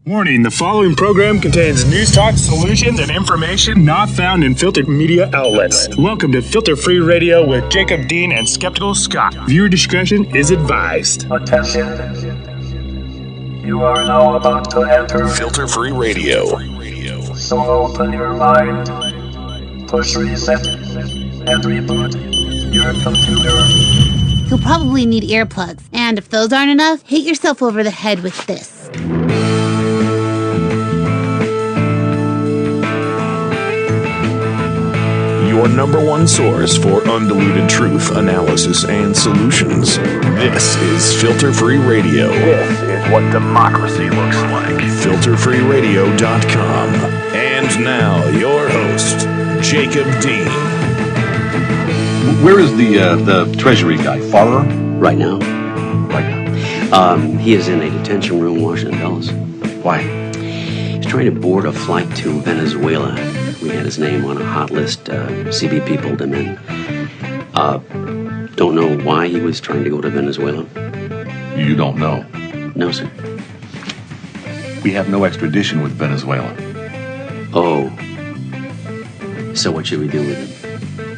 Warning, the following program contains news talk, solutions, and information not found in filtered media outlets. Welcome to Filter Free Radio with Jacob Dean and Skeptical Scott. Viewer discretion is advised. Attention. You are now about to enter Filter Free Radio. So open your mind, push reset, and reboot your computer. You'll probably need earplugs, and if those aren't enough, hit yourself over the head with this. Your number one source for undiluted truth, analysis, and solutions. This is Filter Free Radio. This is what democracy looks like. FilterFreeRadio.com. And now, your host, Jacob Dean. Where is the Treasury guy? Farrer? Right now? He is in a detention room in Washington, Dulles. Why? He's trying to board a flight to Venezuela. We had his name on a hot list. CBP pulled him in. Don't know why he was trying to go to Venezuela. You don't know? No, sir. We have no extradition with Venezuela. Oh. So what should we do with him?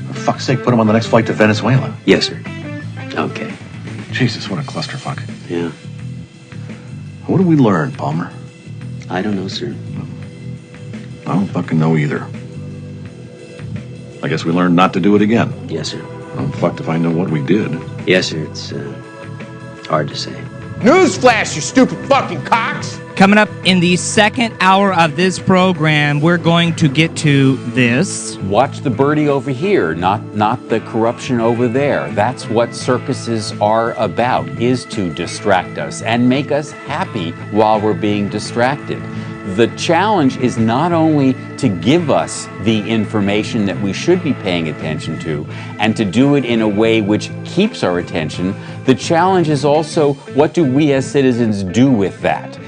For fuck's sake, put him on the next flight to Venezuela. Yes, sir. Okay. Jesus, what a clusterfuck. Yeah. What did we learn, Palmer? I don't know, sir. I don't fucking know either. I guess we learned not to do it again. Yes, sir. I'm fucked if I know what we did. Yes, sir. It's hard to say. Newsflash, you stupid fucking cocks! Coming up in the second hour of this program, we're going to get to this. Watch the birdie over here, not the corruption over there. That's what circuses are about, is to distract us and make us happy while we're being distracted. The challenge is not only to give us the information that we should be paying attention to and to do it in a way which keeps our attention. The challenge is also, what do we as citizens do with that?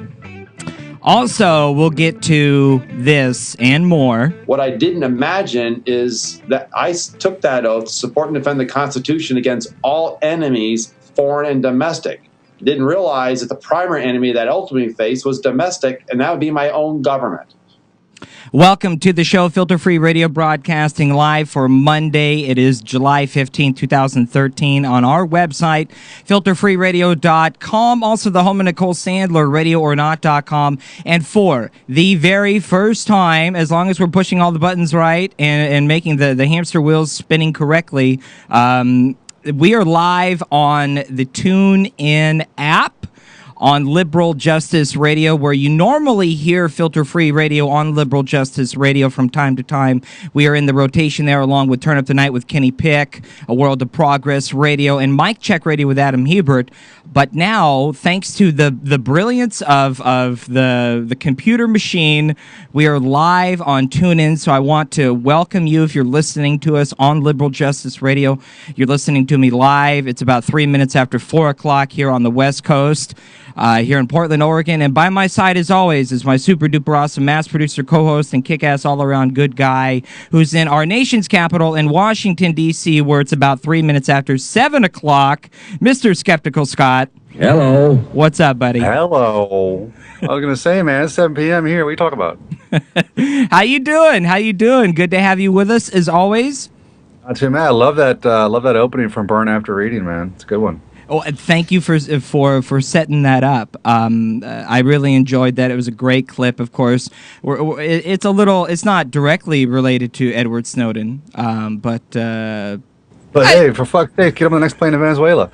Also, we'll get to this and more. What I didn't imagine is that I took that oath to support and defend the Constitution against all enemies, foreign and domestic. Didn't realize that the primary enemy that ultimately faced was domestic, and that would be my own government. Welcome to the show, Filter Free Radio, broadcasting live for Monday. It is July 15, 2013, on our website, filterfreeradio.com, also the home of Nicole Sandler, radioornot.com, and for the very first time, as long as we're pushing all the buttons right and making the hamster wheels spinning correctly, we are live on the TuneIn app on Liberal Justice Radio, where you normally hear Filter Free Radio on Liberal Justice Radio from time to time. We are in the rotation there, along with Turn Up the Night with Kenny Pick, A World of Progress Radio, and Mic Check Radio with Adam Hebert. But now, thanks to the brilliance of the computer machine, we are live on TuneIn. So I want to welcome you if you're listening to us on Liberal Justice Radio. You're listening to me live. It's about 3 minutes after 4 o'clock here on the West Coast. Here in Portland, Oregon. And by my side, as always, is my super duper awesome mass producer, co-host, and kick-ass all-around good guy who's in our nation's capital in Washington, D.C., where it's about 3 minutes after 7 o'clock, Mr. Skeptical Scott. Hello. What's up, buddy? Hello. I was going to say, man, it's 7 p.m. here. What are you talking about? How you doing? How you doing? Good to have you with us, as always. Not too bad. I love that opening from Burn After Reading, man. It's a good one. Oh, and thank you for setting that up. I really enjoyed that. It was a great clip. Of course, it's not directly related to Edward Snowden, but hey, for fuck's sake, get on the next plane to Venezuela.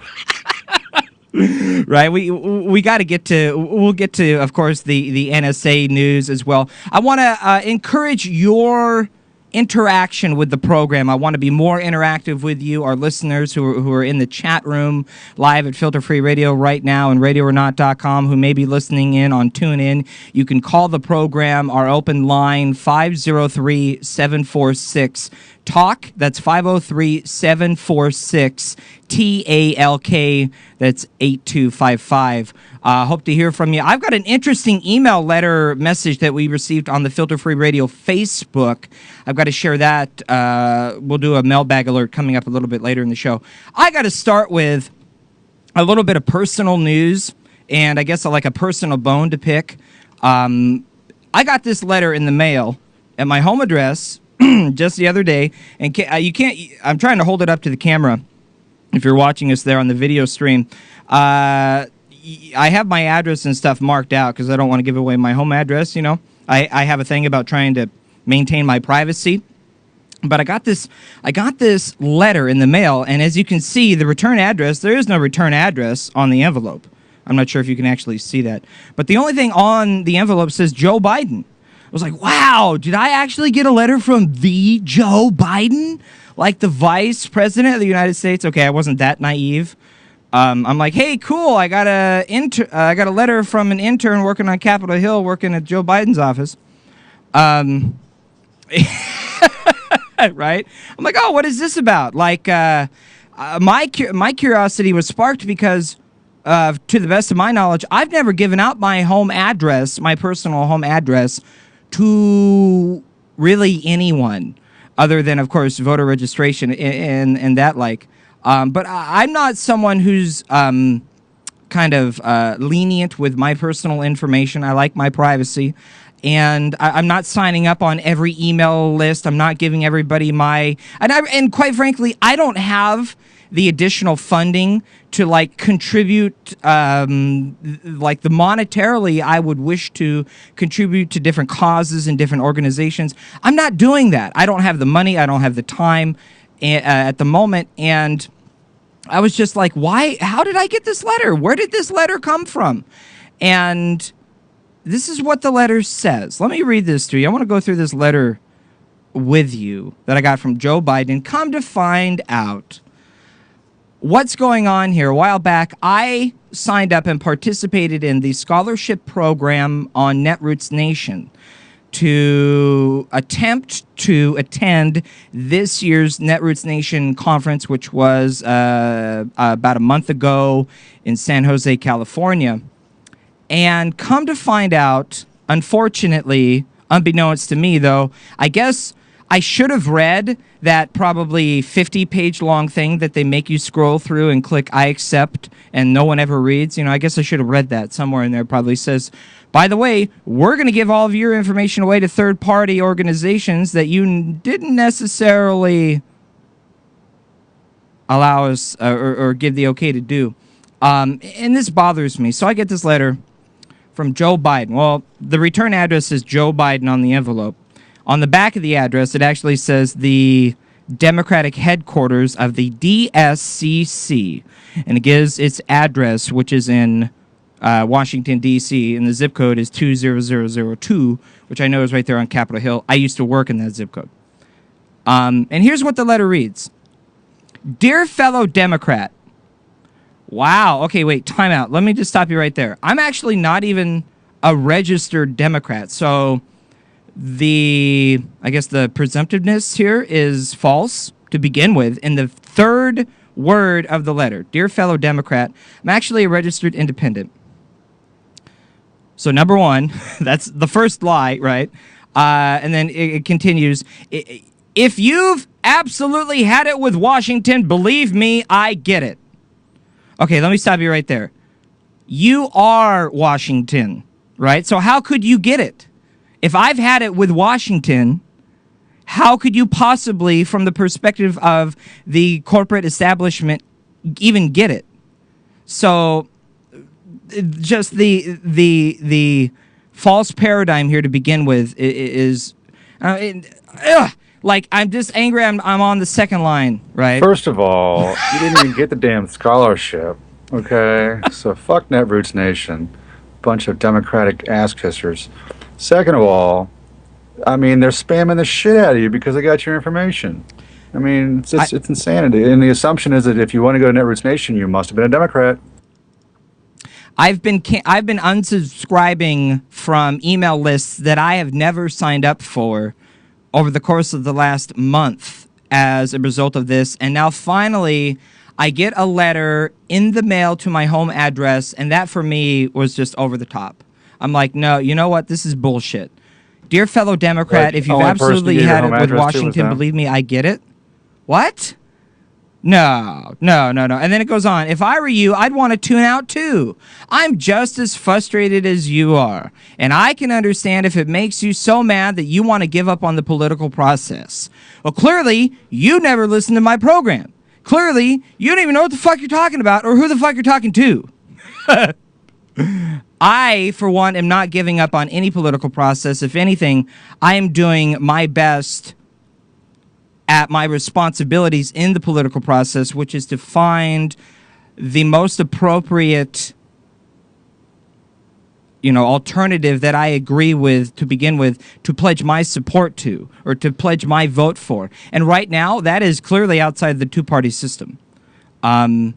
Right, we got to get to. We'll get to, of course, the NSA news as well. I want to encourage your interaction with the program. I want to be more interactive with you, our listeners who are in the chat room live at Filter Free Radio right now and radioornot.com, who may be listening in on TuneIn. You can call the program, our open line, 503-746 TALK. That's 503-746-TALK. That's 8255. Hope to hear from you. I've got an interesting email letter message that we received on the Filter Free Radio Facebook. I've got to share that. We'll do a mailbag alert coming up a little bit later in the show. I got to start with a little bit of personal news, and I guess like a personal bone to pick. I got this letter in the mail at my home address just the other day, and you can't. I'm trying to hold it up to the camera. If you're watching us there on the video stream, I have my address and stuff marked out because I don't want to give away my home address. You know, I have a thing about trying to maintain my privacy. But I got this letter in the mail, and as you can see, the return address, there is no return address on the envelope. I'm not sure if you can actually see that. But the only thing on the envelope says Joe Biden. I was like, wow, did I actually get a letter from the Joe Biden? Like the vice president of the United States? Okay, I wasn't that naive. I'm like, hey, cool, I got a letter from an intern working on Capitol Hill working at Joe Biden's office. Right? I'm like, oh, what is this about? Like, my curiosity was sparked because, to the best of my knowledge, I've never given out my home address, my personal home address, to really anyone, other than, of course, voter registration and that like. But I'm not someone who's kind of lenient with my personal information. I like my privacy. And I'm not signing up on every email list. I'm not giving everybody and quite frankly, I don't have the additional funding to like contribute, like the monetarily I would wish to contribute to different causes and different organizations. I'm not doing that. I don't have the money. I don't have the time at the moment. And I was just like, why? How did I get this letter? Where did this letter come from? And this is what the letter says. Let me read this to you. I want to go through this letter with you that I got from Joe Biden. Come to find out what's going on here. A while back, I signed up and participated in the scholarship program on Netroots Nation to attempt to attend this year's Netroots Nation conference, which was about a month ago in San Jose, California. And come to find out, unfortunately, unbeknownst to me, though, I guess I should have read that probably 50-page long thing that they make you scroll through and click I accept and no one ever reads. You know, I guess I should have read that. Somewhere in there probably says, by the way, we're going to give all of your information away to third-party organizations that you didn't necessarily allow us or give the okay to do. And this bothers me. So I get this letter from Joe Biden. Well, the return address is Joe Biden on the envelope. On the back of the address, it actually says the Democratic headquarters of the DSCC. And it gives its address, which is in Washington, D.C., and the zip code is 20002, which I know is right there on Capitol Hill. I used to work in that zip code. And here's what the letter reads. Dear fellow Democrat, wow. Okay, wait, time out. Let me just stop you right there. I'm actually not even a registered Democrat. So I guess the presumptiveness here is false to begin with. In the third word of the letter, dear fellow Democrat, I'm actually a registered independent. So number one, that's the first lie, right? And then it continues. If you've absolutely had it with Washington, believe me, I get it. Okay, let me stop you right there. You are Washington, right? So how could you get it? If I've had it with Washington, how could you possibly, from the perspective of the corporate establishment, even get it? So just the false paradigm here to begin with is like, I'm just angry I'm on the second line, right? First of all, you didn't even get the damn scholarship, okay? So fuck Netroots Nation, bunch of Democratic ass kissers. Second of all, I mean, they're spamming the shit out of you because they got your information. I mean, it's insanity. And the assumption is that if you want to go to Netroots Nation, you must have been a Democrat. I've been unsubscribing from email lists that I have never signed up for over the course of the last month as a result of this. And now finally, I get a letter in the mail to my home address, and that for me was just over the top. I'm like, no, you know what? This is bullshit. Dear fellow Democrat, if you've absolutely had it with Washington, believe me, I get it. What? No. And then it goes on. If I were you, I'd want to tune out too. I'm just as frustrated as you are. And I can understand if it makes you so mad that you want to give up on the political process. Well, clearly, you never listened to my program. Clearly, you don't even know what the fuck you're talking about or who the fuck you're talking to. I, for one, am not giving up on any political process. If anything, I am doing my best at my responsibilities in the political process, which is to find the most appropriate, alternative that I agree with to begin with, to pledge my support to, or to pledge my vote for. And right now, that is clearly outside the two-party system. And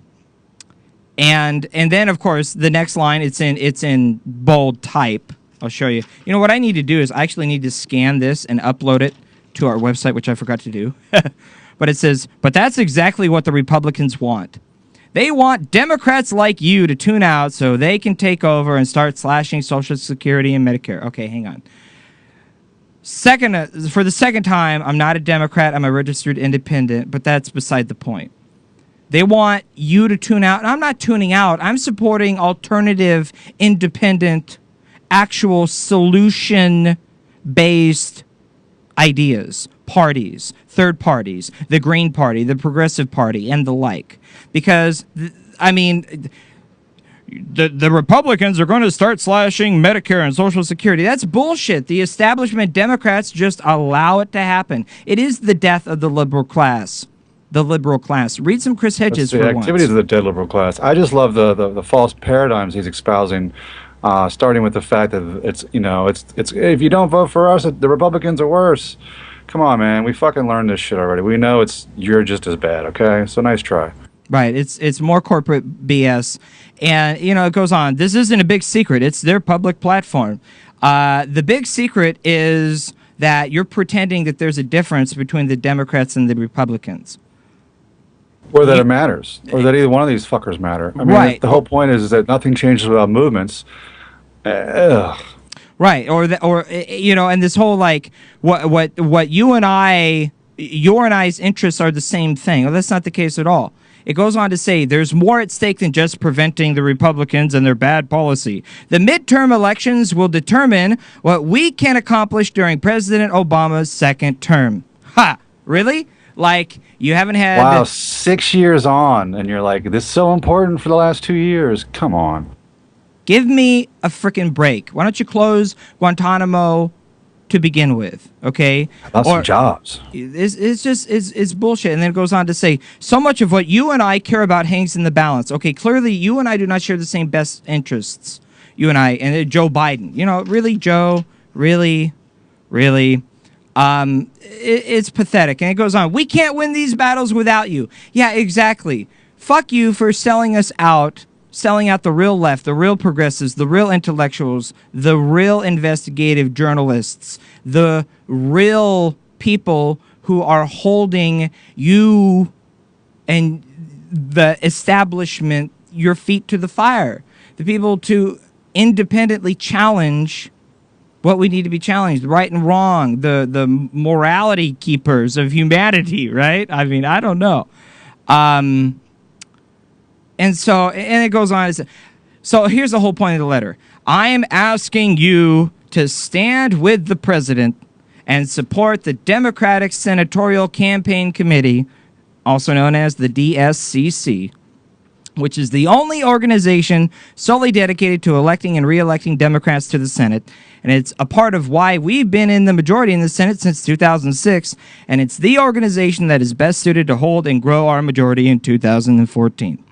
then, of course, the next line, it's in bold type. I'll show you. You know, what I need to do is I actually need to scan this and upload it to our website, which I forgot to do. But it says, but that's exactly what the Republicans want. They want Democrats like you to tune out so they can take over and start slashing Social Security and Medicare. Okay, hang on. For the second time, I'm not a Democrat. I'm a registered independent, but that's beside the point. They want you to tune out, and I'm not tuning out. I'm supporting alternative, independent, actual solution-based ideas, parties, third parties, the Green Party, the Progressive Party, and the like. Because, the Republicans are going to start slashing Medicare and Social Security. That's bullshit. The establishment Democrats just allow it to happen. It is the death of the liberal class. The liberal class. Read some Chris Hedges for once. The activities of the dead liberal class. I just love the false paradigms he's espousing. Starting with the fact that it's if you don't vote for us, the Republicans are worse. Come on, man. We fucking learned this shit already. We know you're just as bad, okay? So nice try. Right. It's more corporate BS. And, it goes on. This isn't a big secret. It's their public platform. The big secret is that you're pretending that there's a difference between the Democrats and the Republicans. Or that it matters. Or that either one of these fuckers matter. I mean, right. The whole point is that nothing changes without movements. Right, and this whole what your and I's interests are the same thing. Well, that's not the case at all. It goes on to say there's more at stake than just preventing the Republicans and their bad policy. The midterm elections will determine what we can accomplish during President Obama's second term. Ha! Really? Like, you haven't had... Wow, 6 years on, and you're like, this is so important for the last 2 years. Come on. Give me a freaking break. Why don't you close Guantanamo to begin with, okay? About some jobs. It's bullshit. And then it goes on to say, so much of what you and I care about hangs in the balance. Okay, clearly you and I do not share the same best interests. You and I, and Joe Biden. Really, Joe? Really? It's pathetic. And it goes on, we can't win these battles without you. Yeah, exactly. Fuck you for selling out the real left, the real progressives, the real intellectuals, the real investigative journalists, the real people who are holding you and the establishment, your feet to the fire. The people to independently challenge what we need to be challenged, right and wrong, the morality keepers of humanity, right? I mean, I don't know. And it goes on. So here's the whole point of the letter. I am asking you to stand with the president and support the Democratic Senatorial Campaign Committee, also known as the DSCC, which is the only organization solely dedicated to electing and re-electing Democrats to the Senate. And it's a part of why we've been in the majority in the Senate since 2006. And it's the organization that is best suited to hold and grow our majority in 2014.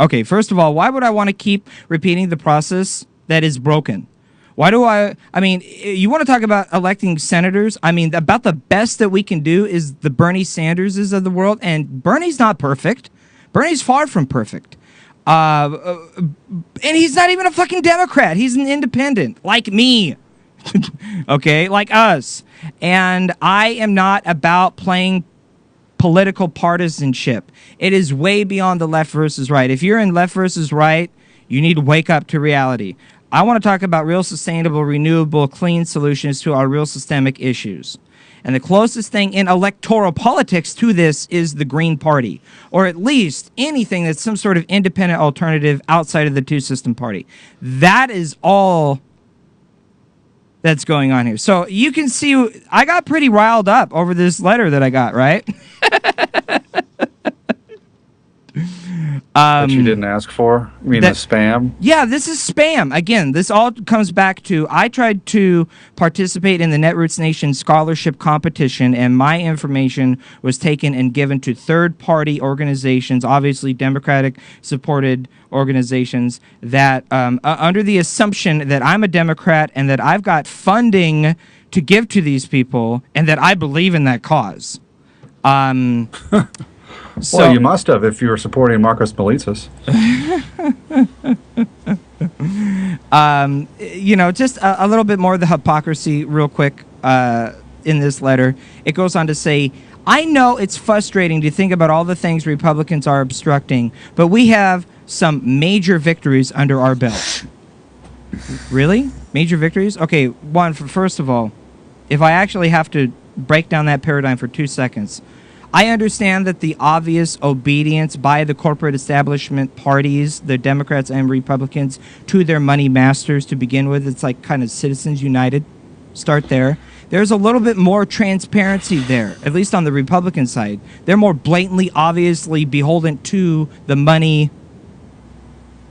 Okay, first of all, why would I want to keep repeating the process that is broken? Why do I mean, you want to talk about electing senators? I mean, about the best that we can do is the Bernie Sanderses of the world. And Bernie's not perfect. Bernie's far from perfect. And he's not even a fucking Democrat. He's an independent, like me. Okay, like us. And I am not about playing political partisanship. It is way beyond the left versus right. If you're in left versus right, you need to wake up to reality. I want to talk about real sustainable, renewable, clean solutions to our real systemic issues. And the closest thing in electoral politics to this is the Green Party, or at least anything that's some sort of independent alternative outside of the two-system party. That is all that's going on here. So you can see I got pretty riled up over this letter that I got, right? That you didn't ask for? You mean the spam? Yeah, this is spam. Again, this all comes back to I tried to participate in the Netroots Nation scholarship competition, and my information was taken and given to third-party organizations, obviously Democratic-supported organizations, that under the assumption that I'm a Democrat and that I've got funding to give to these people and that I believe in that cause. So, well, you must have if you were supporting Marcos Militzis. Just a little bit more of the hypocrisy real quick in this letter. It goes on to say, I know it's frustrating to think about all the things Republicans are obstructing, but we have some major victories under our belt. Really? Major victories? Okay, first of all, if I actually have to break down that paradigm for 2 seconds, I understand that the obvious obedience by the corporate establishment parties, the Democrats and Republicans, to their money masters to begin with, it's like kind of Citizens United. Start there. There's a little bit more transparency there, at least on the Republican side. They're more blatantly, obviously beholden to the money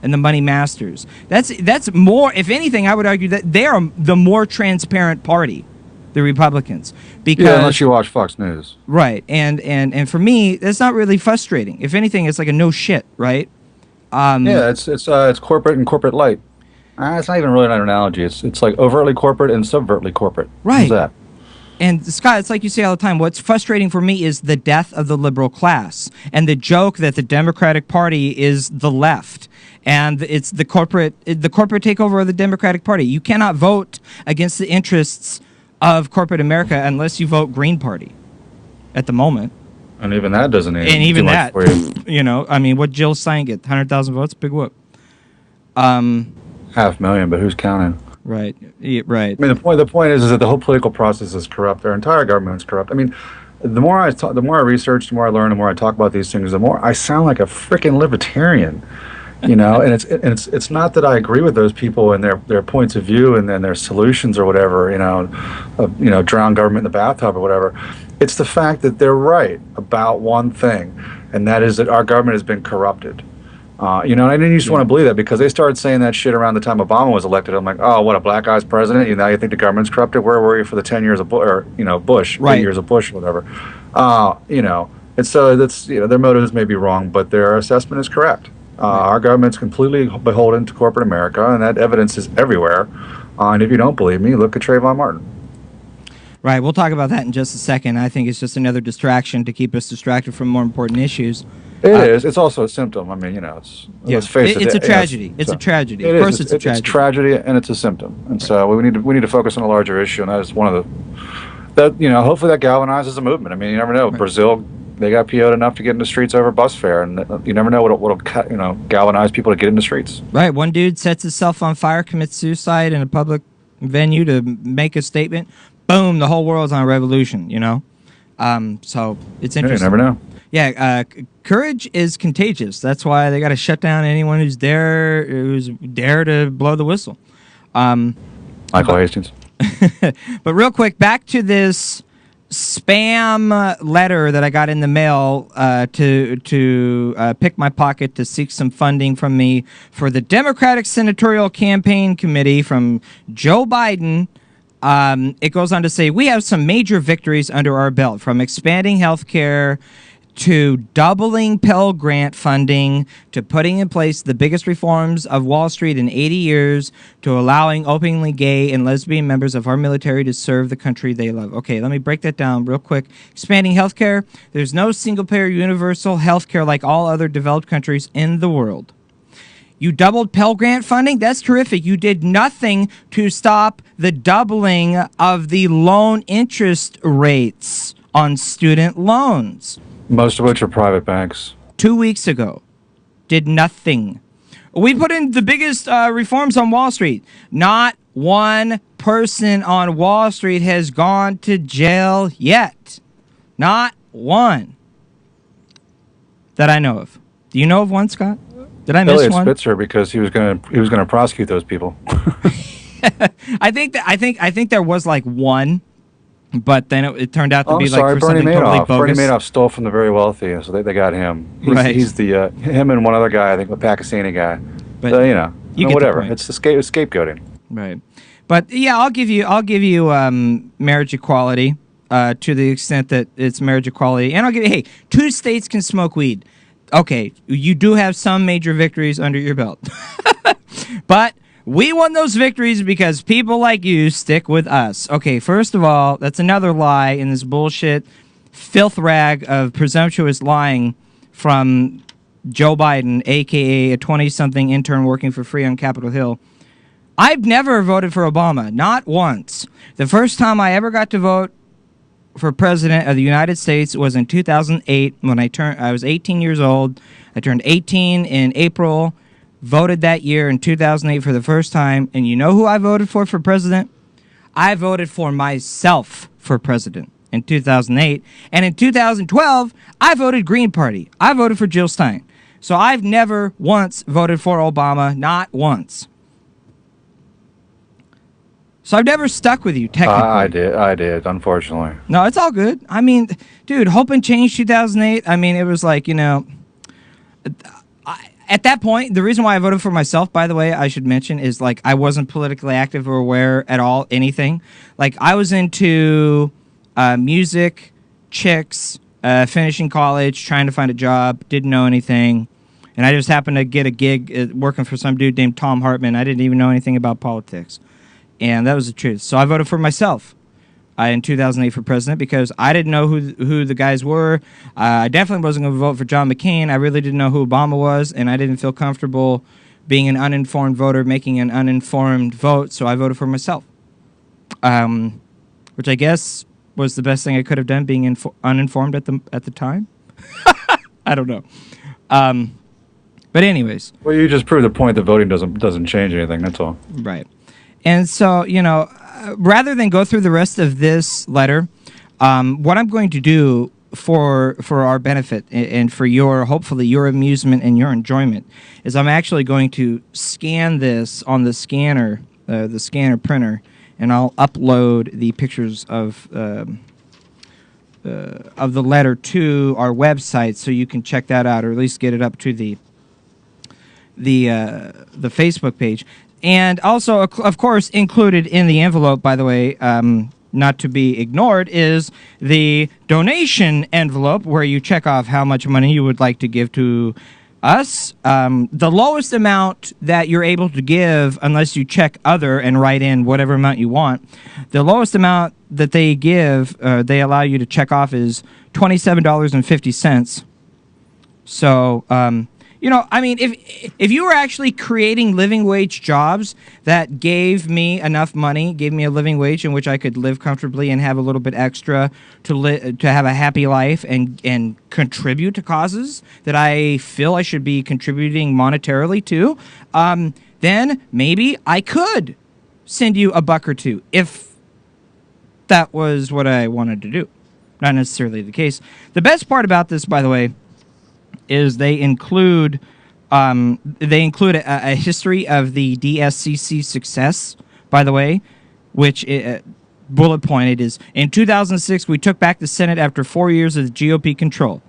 and the money masters. That's more, if anything, I would argue that they are the more transparent party, the Republicans, because unless you watch Fox News, right? And for me, that's not really frustrating. If anything, it's like a no shit, right? It's corporate and corporate light. It's not even really an analogy. It's like overtly corporate and subvertly corporate. Right. How's that? And Scott, it's like you say all the time. What's frustrating for me is the death of the liberal class and the joke that the Democratic Party is the left. And it's the corporate takeover of the Democratic Party. You cannot vote against the interests of corporate America unless you vote Green Party at the moment. And even that doesn't and even do that, much for you. I mean, what Jill Stein get? 100,000 votes? Big whoop. 500,000, but who's counting? Right. Yeah, right. I mean, the point is that the whole political process is corrupt. Their entire government is corrupt. I mean, the more I research, the more I learn, the more I talk about these things, the more I sound like a freaking libertarian. And it's not that I agree with those people and their points of view and then their solutions or whatever, drown government in the bathtub or whatever. It's the fact that they're right about one thing, and that is that our government has been corrupted. And I didn't used to want to believe that because they started saying that shit around the time Obama was elected. I'm like, oh, what, a black guy's president? Now you think the government's corrupted? Where were you for the 10 years of Bush, right. 8 years of Bush, whatever? And so that's their motives may be wrong, but their assessment is correct. Our government's completely beholden to corporate America, and that evidence is everywhere. And if you don't believe me, look at Trayvon Martin. Right, we'll talk about that in just a second. I think it's just another distraction to keep us distracted from more important issues. It is. It's also a symptom. I mean, let's face it. It's a tragedy. It's a tragedy. Of course, it's a tragedy. It's tragedy, and it's a symptom. And so we need to focus on a larger issue, and that is one of hopefully that galvanizes a movement. I mean, you never know. Right. Brazil, they got PO'd enough to get in the streets over bus fare, and you never know what'll galvanize people to get in the streets. Right. One dude sets himself on fire, commits suicide in a public venue to make a statement. Boom! The whole world's on a revolution. So it's interesting. You never know. Yeah. Courage is contagious. That's why they got to shut down anyone who's dare to blow the whistle. Michael Hastings. But real quick, back to this spam letter that I got in the mail to pick my pocket to seek some funding from me for the Democratic Senatorial Campaign Committee from Joe Biden. It goes on to say, we have some major victories under our belt, from expanding health care to doubling Pell Grant funding, to putting in place the biggest reforms of Wall Street in 80 years, to allowing openly gay and lesbian members of our military to serve the country they love. Okay, let me break that down real quick. Expanding healthcare. There's no single-payer universal healthcare like all other developed countries in the world. You doubled Pell Grant funding? That's terrific. You did nothing to stop the doubling of the loan interest rates on student loans. Most of which are private banks. 2 weeks ago. Did nothing. We put in the biggest reforms on Wall Street. Not 1% person on Wall Street has gone to jail yet. Not one that I know of. Do you know of one, Scott? Did I miss Elliot one? Spitzer, because he was gonna prosecute those people. I think there was like one, but then it turned out to be sorry, like for Bernie something Madoff. totally bogus. Bernie Madoff stole from the very wealthy, so they got him. Right. He's the him and one other guy, I think, the Pakistani guy. But So, you get whatever. the point. It's the scapegoating. Right. But yeah, I'll give you marriage equality to the extent that it's marriage equality, and I'll give you, hey, 2 states can smoke weed. Okay, you do have some major victories under your belt, but we won those victories because people like you stick with us. Okay, first of all, that's another lie in this bullshit filth rag of presumptuous lying from Joe Biden, a.k.a. a 20-something intern working for free on Capitol Hill. I've never voted for Obama, not once. The first time I ever got to vote for president of the United States was in 2008 when I was 18 years old. I turned 18 in April, voted that year in 2008 for the first time, and you know who I voted for president? I voted for myself for president in 2008, and in 2012, I voted Green Party. I voted for Jill Stein. So I've never once voted for Obama, not once. So I've never stuck with you, technically. I did, unfortunately. No, it's all good. I mean, dude, Hope and Change 2008, I mean, it was like, at that point, the reason why I voted for myself, by the way, I should mention, is like I wasn't politically active or aware at all, anything. Like I was into music, chicks, finishing college, trying to find a job, didn't know anything. And I just happened to get a gig working for some dude named Tom Hartman. I didn't even know anything about politics. And that was the truth. So I voted for myself in 2008 for president because I didn't know who the guys were. I definitely wasn't going to vote for John McCain. I really didn't know who Obama was, and I didn't feel comfortable being an uninformed voter, making an uninformed vote, so I voted for myself. Which I guess was the best thing I could have done, being uninformed at the time. I don't know. But anyways. Well, you just proved the point that voting doesn't change anything, that's all. Right. And so, rather than go through the rest of this letter, what I'm going to do for our benefit and for hopefully your amusement and your enjoyment is I'm actually going to scan this on the scanner printer, and I'll upload the pictures of the letter to our website so you can check that out, or at least get it up to the Facebook page. And also, of course, included in the envelope, by the way, not to be ignored, is the donation envelope where you check off how much money you would like to give to us. The lowest amount that you're able to give, unless you check other and write in whatever amount you want, the lowest amount that they give, they allow you to check off, is $27.50. So, I mean, if you were actually creating living wage jobs that gave me enough money, gave me a living wage in which I could live comfortably and have a little bit extra to have a happy life and contribute to causes that I feel I should be contributing monetarily to, then maybe I could send you $1 or $2 if that was what I wanted to do. Not necessarily the case. The best part about this, by the way, is they include a history of the DSCC success, by the way, which bullet pointed is, in 2006 we took back the Senate after 4 years of GOP control.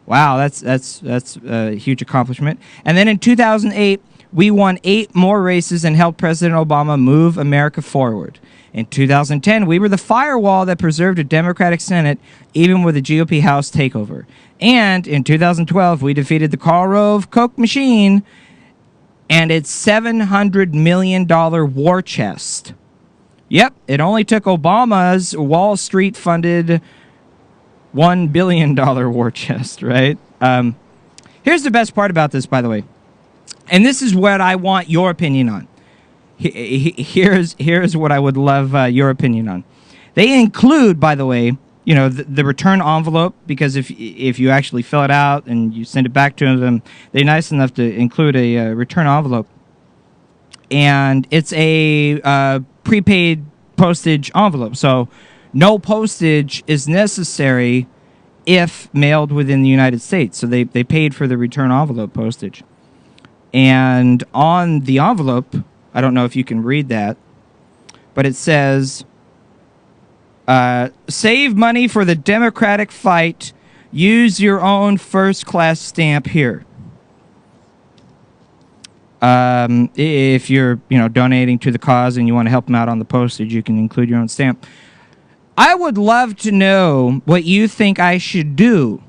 Wow, that's a huge accomplishment. And then in 2008 we won 8 more races and helped President Obama move America forward. In 2010, we were the firewall that preserved a Democratic Senate even with a GOP House takeover. And in 2012, we defeated the Karl Rove Koch machine and its $700 million war chest. Yep, it only took Obama's Wall Street-funded $1 billion war chest, right? Here's the best part about this, by the way. And this is what I want your opinion on. Here's what I would love your opinion on. They include, by the way, the return envelope, because if you actually fill it out and you send it back to them, they're nice enough to include a return envelope. And it's a prepaid postage envelope. So no postage is necessary if mailed within the United States. So they paid for the return envelope postage. And on the envelope, I don't know if you can read that, but it says, save money for the Democratic fight. Use your own first-class stamp here. If you're, donating to the cause and you want to help them out on the postage, you can include your own stamp. I would love to know what you think I should do.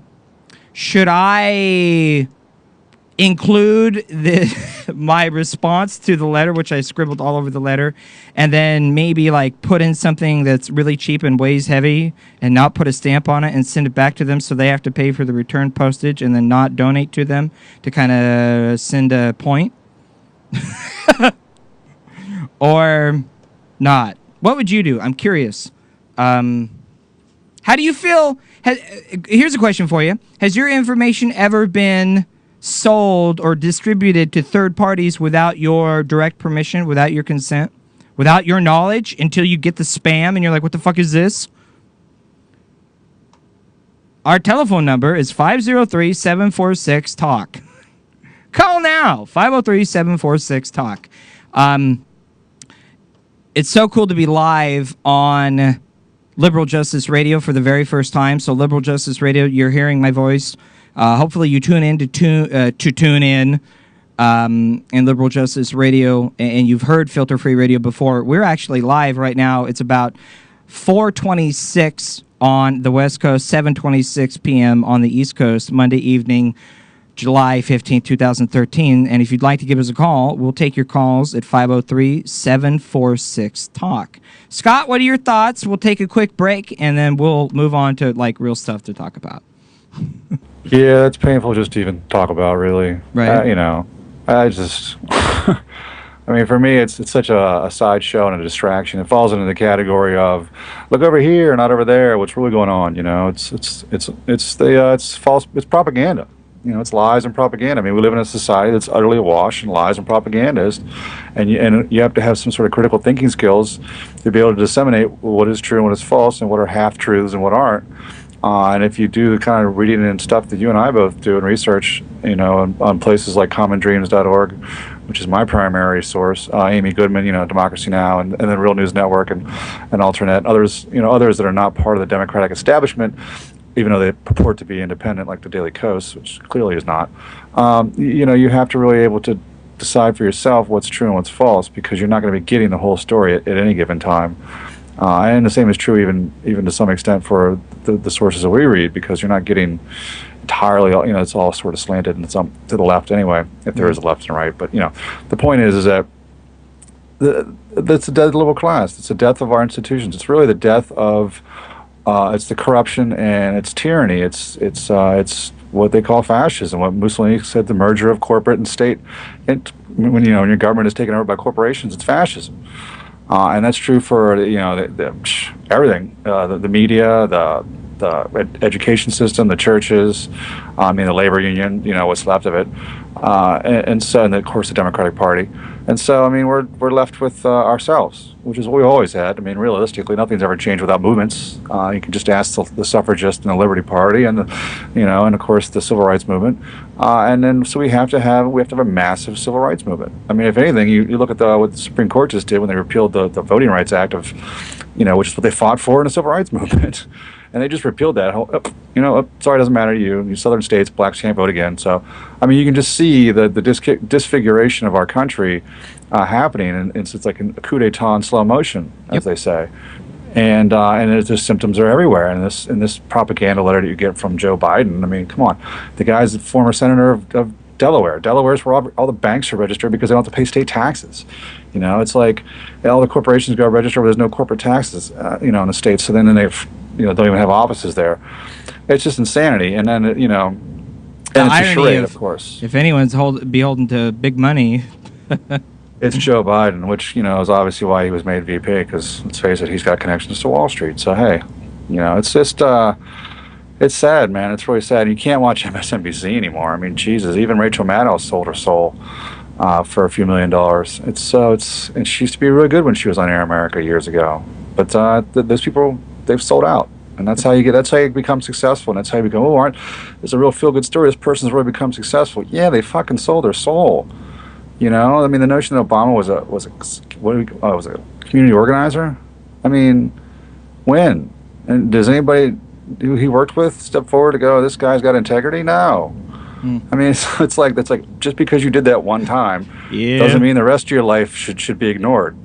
Should I include my response to the letter, which I scribbled all over the letter, and then maybe put in something that's really cheap and weighs heavy and not put a stamp on it and send it back to them so they have to pay for the return postage and then not donate to them to kind of send a point? Or not? What would you do? I'm curious. How do you feel? Here's a question for you. Has your information ever been sold or distributed to third parties without your direct permission, without your consent, without your knowledge, until you get the spam and you're like, what the fuck is this? Our telephone number is 503-746-TALK. Call now, 503-746-TALK. It's so cool to be live on Liberal Justice Radio for the very first time. So Liberal Justice Radio, you're hearing my voice. Hopefully you tune in to tune in Liberal Justice Radio, and you've heard Filter Free Radio before. We're actually live right now. It's about 4:26 on the West Coast, 7:26 p.m. on the East Coast, Monday evening, July 15, 2013. And if you'd like to give us a call, we'll take your calls at 503-746-TALK. Scott, what are your thoughts? We'll take a quick break, and then we'll move on to real stuff to talk about. Yeah, it's painful just to even talk about, really. Right. I just... I mean, for me, it's such a sideshow and a distraction. It falls into the category of look over here, not over there. What's really going on? It's false. It's propaganda. It's lies and propaganda. I mean, we live in a society that's utterly awash in lies and propaganda, and you have to have some sort of critical thinking skills to be able to disseminate what is true and what is false, and what are half truths and what aren't. And if you do the kind of reading and stuff that you and I both do and research, on places like commondreams.org, which is my primary source, Amy Goodman, Democracy Now, and then Real News Network and Alternet, others that are not part of the Democratic establishment, even though they purport to be independent, like the Daily Kos, which clearly is not. You have to really able to decide for yourself what's true and what's false, because you're not going to be getting the whole story at any given time. And the same is true even to some extent for the sources that we read, because you're not getting entirely, it's all sort of slanted and it's to the left anyway, if there is a left and right. But, the point is that that's the death of the liberal class. It's the death of our institutions. It's really the death of, it's the corruption and it's tyranny. It's what they call fascism, what Mussolini said, the merger of corporate and state. And when your government is taken over by corporations, it's fascism. And that's true for everything, the media, the education system, the churches, the labor union, what's left of it, and of course the Democratic Party. And so we're left with ourselves, which is what we always had. Realistically, nothing's ever changed without movements. You can just ask the suffragists and the Liberty Party, and and of course the Civil Rights Movement. And then so we have to have a massive Civil Rights Movement. If anything, you look at what the Supreme Court just did when they repealed the Voting Rights Act which is what they fought for in the Civil Rights Movement. And they just repealed that whole, sorry, it doesn't matter to you. You southern states, blacks can't vote again. So, you can just see the disfiguration of our country happening, and it's like a coup d'etat in slow motion, as they say. And the symptoms are everywhere. And this propaganda letter that you get from Joe Biden, come on. The guy's the former senator of Delaware. Delaware's where all the banks are registered because they don't have to pay state taxes. It's like all the corporations go register where there's no corporate taxes, in the states. So then they don't even have offices there. It's just insanity. And then, and it's a charade, of course. If anyone's beholden to big money, it's Joe Biden, which, is obviously why he was made VP, because let's face it, he's got connections to Wall Street. So, hey, it's just, it's sad, man. It's really sad. You can't watch MSNBC anymore. Jesus, even Rachel Maddow sold her soul for a few $1 million. And she used to be really good when she was on Air America years ago. But those people, they've sold out. And that's how you become successful. And that's how you become, it's a real feel-good story. This person's really become successful. Yeah, they fucking sold their soul. You know, I mean, the notion that Obama was a community organizer. I mean, when? And does anybody who he worked with step forward to go, this guy's got integrity? No. I mean, it's like just because you did that one time doesn't mean the rest of your life should be ignored.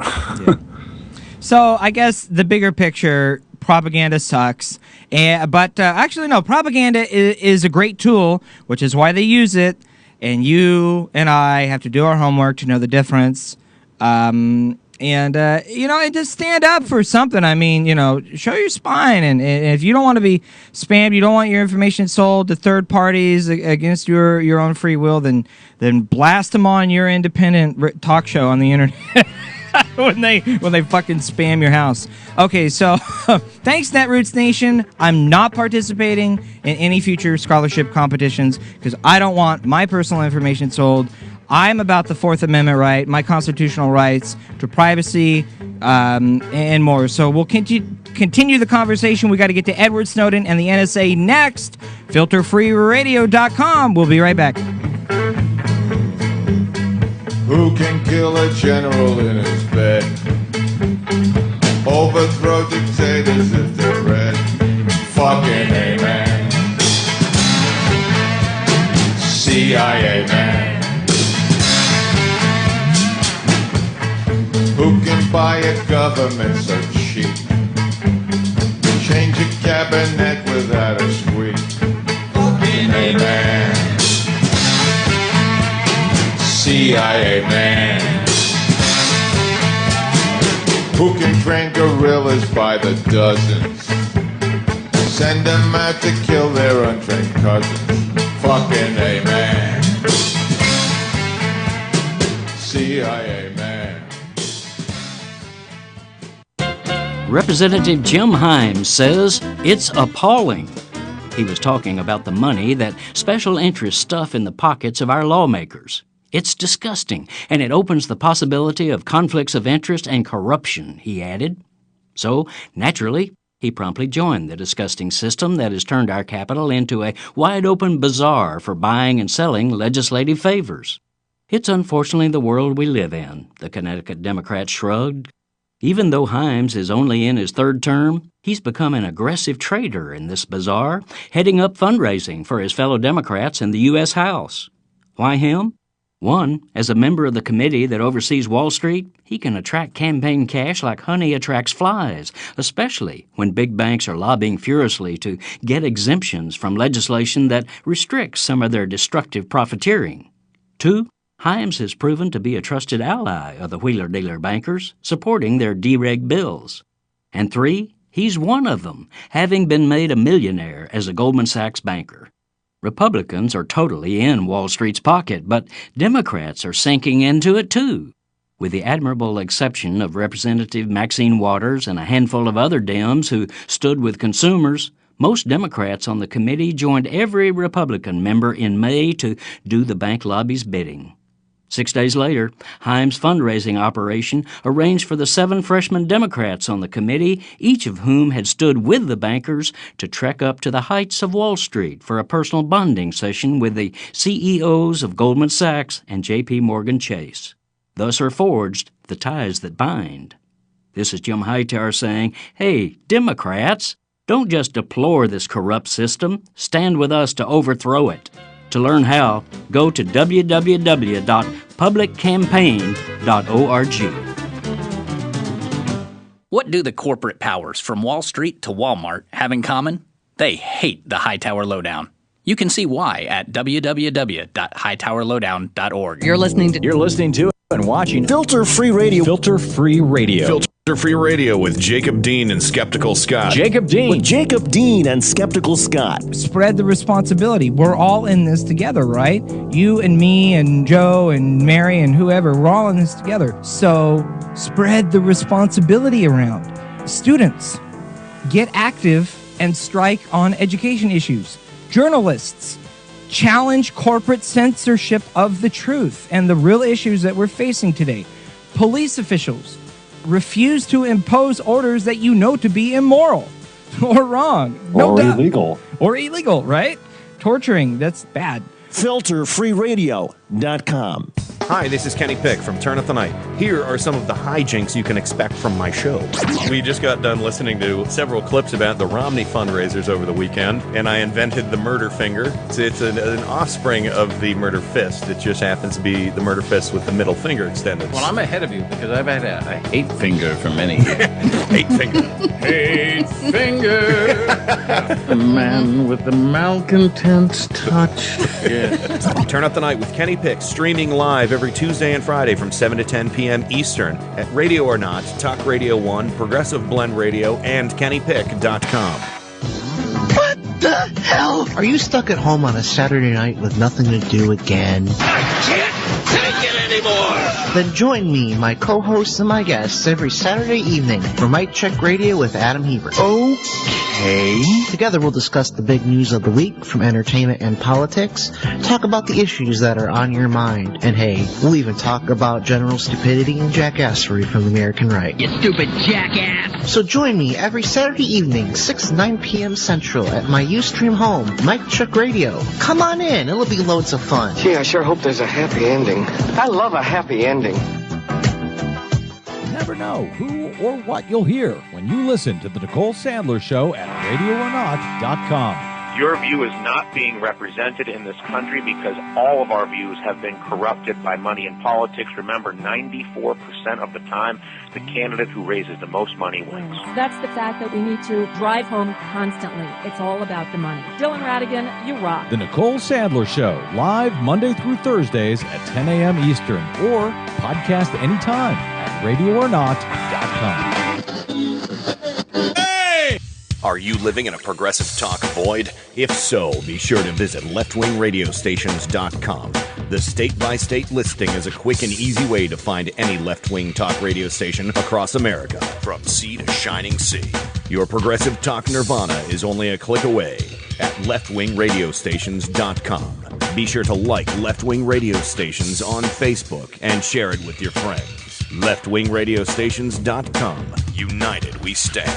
So I guess the bigger picture, propaganda sucks. But actually, no, propaganda is a great tool, which is why they use it. And you and I have to do our homework to know the difference. And just stand up for something. I mean, show your spine. And if you don't want to be spammed, you don't want your information sold to third parties against your own free will, then blast them on your independent talk show on the internet. when they fucking spam your house. Okay, so thanks, Netroots Nation. I'm not participating in any future scholarship competitions because I don't want my personal information sold. I'm about the Fourth Amendment right, my constitutional rights to privacy, and more. So we'll continue the conversation. We got to get to Edward Snowden and the NSA next. FilterFreeRadio.com. We'll be right back. Who can kill a general in his bed? Overthrow dictators if they're red. Fucking amen. CIA man. Who can buy a government so cheap? Change a cabinet without a squeak. Fucking amen. CIA man. Who can train guerrillas by the dozens? Send them out to kill their untrained cousins. Fucking amen. CIA man. Representative Jim Himes says it's appalling. He was talking about the money that special interests stuff in the pockets of our lawmakers. It's disgusting, and it opens the possibility of conflicts of interest and corruption, he added. So, naturally, he promptly joined the disgusting system that has turned our Capitol into a wide-open bazaar for buying and selling legislative favors. It's unfortunately the world we live in, the Connecticut Democrat shrugged. Even though Himes is only in his third term, he's become an aggressive trader in this bazaar, heading up fundraising for his fellow Democrats in the U.S. House. Why him? One, as a member of the committee that oversees Wall Street, he can attract campaign cash like honey attracts flies, especially when big banks are lobbying furiously to get exemptions from legislation that restricts some of their destructive profiteering. Two, Himes has proven to be a trusted ally of the wheeler-dealer bankers, supporting their dereg bills. And three, he's one of them, having been made a millionaire as a Goldman Sachs banker. Republicans are totally in Wall Street's pocket, but Democrats are sinking into it too. With the admirable exception of Representative Maxine Waters and a handful of other Dems who stood with consumers, most Democrats on the committee joined every Republican member in May to do the bank lobby's bidding. 6 days later, Himes' fundraising operation arranged for the 7 freshman Democrats on the committee, each of whom had stood with the bankers, to trek up to the heights of Wall Street for a personal bonding session with the CEOs of Goldman Sachs and J.P. Morgan Chase. Thus are forged the ties that bind. This is Jim Hightower saying, hey, Democrats, don't just deplore this corrupt system, stand with us to overthrow it. To learn how, go to www.publiccampaign.org. What do the corporate powers from Wall Street to Walmart have in common? They hate the Hightower Lowdown. You can see why at www.hightowerlowdown.org. You're listening to and watching Filter Free Radio. Filter Free Radio. Filter Free Radio with Jacob Dean and Skeptical Scott. Jacob Dean. With Jacob Dean and Skeptical Scott. Spread the responsibility. We're all in this together, right? You and me and Joe and Mary and whoever, we're all in this together. So spread the responsibility around. Students, get active and strike on education issues. Journalists, challenge corporate censorship of the truth and the real issues that we're facing today. Police officials, refuse to impose orders that you know to be immoral or wrong. No doubt. Illegal. Or illegal, right? Torturing, that's bad. FilterFreeRadio.com. Hi, this is Kenny Pick from Turn Up the Night. Here are some of the hijinks you can expect from my show. We just got done listening to several clips about the Romney fundraisers over the weekend, and I invented the murder finger. It's an offspring of the murder fist. It just happens to be the murder fist with the middle finger extended. Well, I'm ahead of you because I've had a hate finger for many years. Hate finger. Hate finger. The man with the malcontent's touch. Yeah. Turn Up the Night with Kenny Pick, streaming live every Tuesday and Friday from 7 to 10 p.m. Eastern at Radio or Not, Talk Radio 1, Progressive Blend Radio, and KennyPick.com. What the hell? Are you stuck at home on a Saturday night with nothing to do again? I can't take it anymore! Then join me, my co-hosts, and my guests every Saturday evening for Mic Check Radio with Adam Hebert. Okay. Together we'll discuss the big news of the week from entertainment and politics, talk about the issues that are on your mind, and hey, we'll even talk about general stupidity and jackassery from the American right. You stupid jackass! So join me every Saturday evening, 6 to 9 p.m. Central at my Ustream home, Mic Check Radio. Come on in, it'll be loads of fun. Gee, I sure hope there's a happy ending. I love a happy ending. Never know who or what you'll hear when you listen to The Nicole Sandler Show at RadioOrNot.com. Your view is not being represented in this country because all of our views have been corrupted by money and politics. Remember, 94% of the time, the candidate who raises the most money wins. That's the fact that we need to drive home constantly. It's all about the money. Dylan Radigan, you rock. The Nicole Sandler Show, live Monday through Thursdays at 10 a.m. Eastern, or podcast anytime at RadioOrNot.com. Are you living in a progressive talk void? If so, be sure to visit leftwingradiostations.com. The state-by-state listing is a quick and easy way to find any left-wing talk radio station across America, from sea to shining sea. Your progressive talk nirvana is only a click away at leftwingradiostations.com. Be sure to like Left Wing Radio Stations on Facebook and share it with your friends. leftwingradiostations.com. United we stand.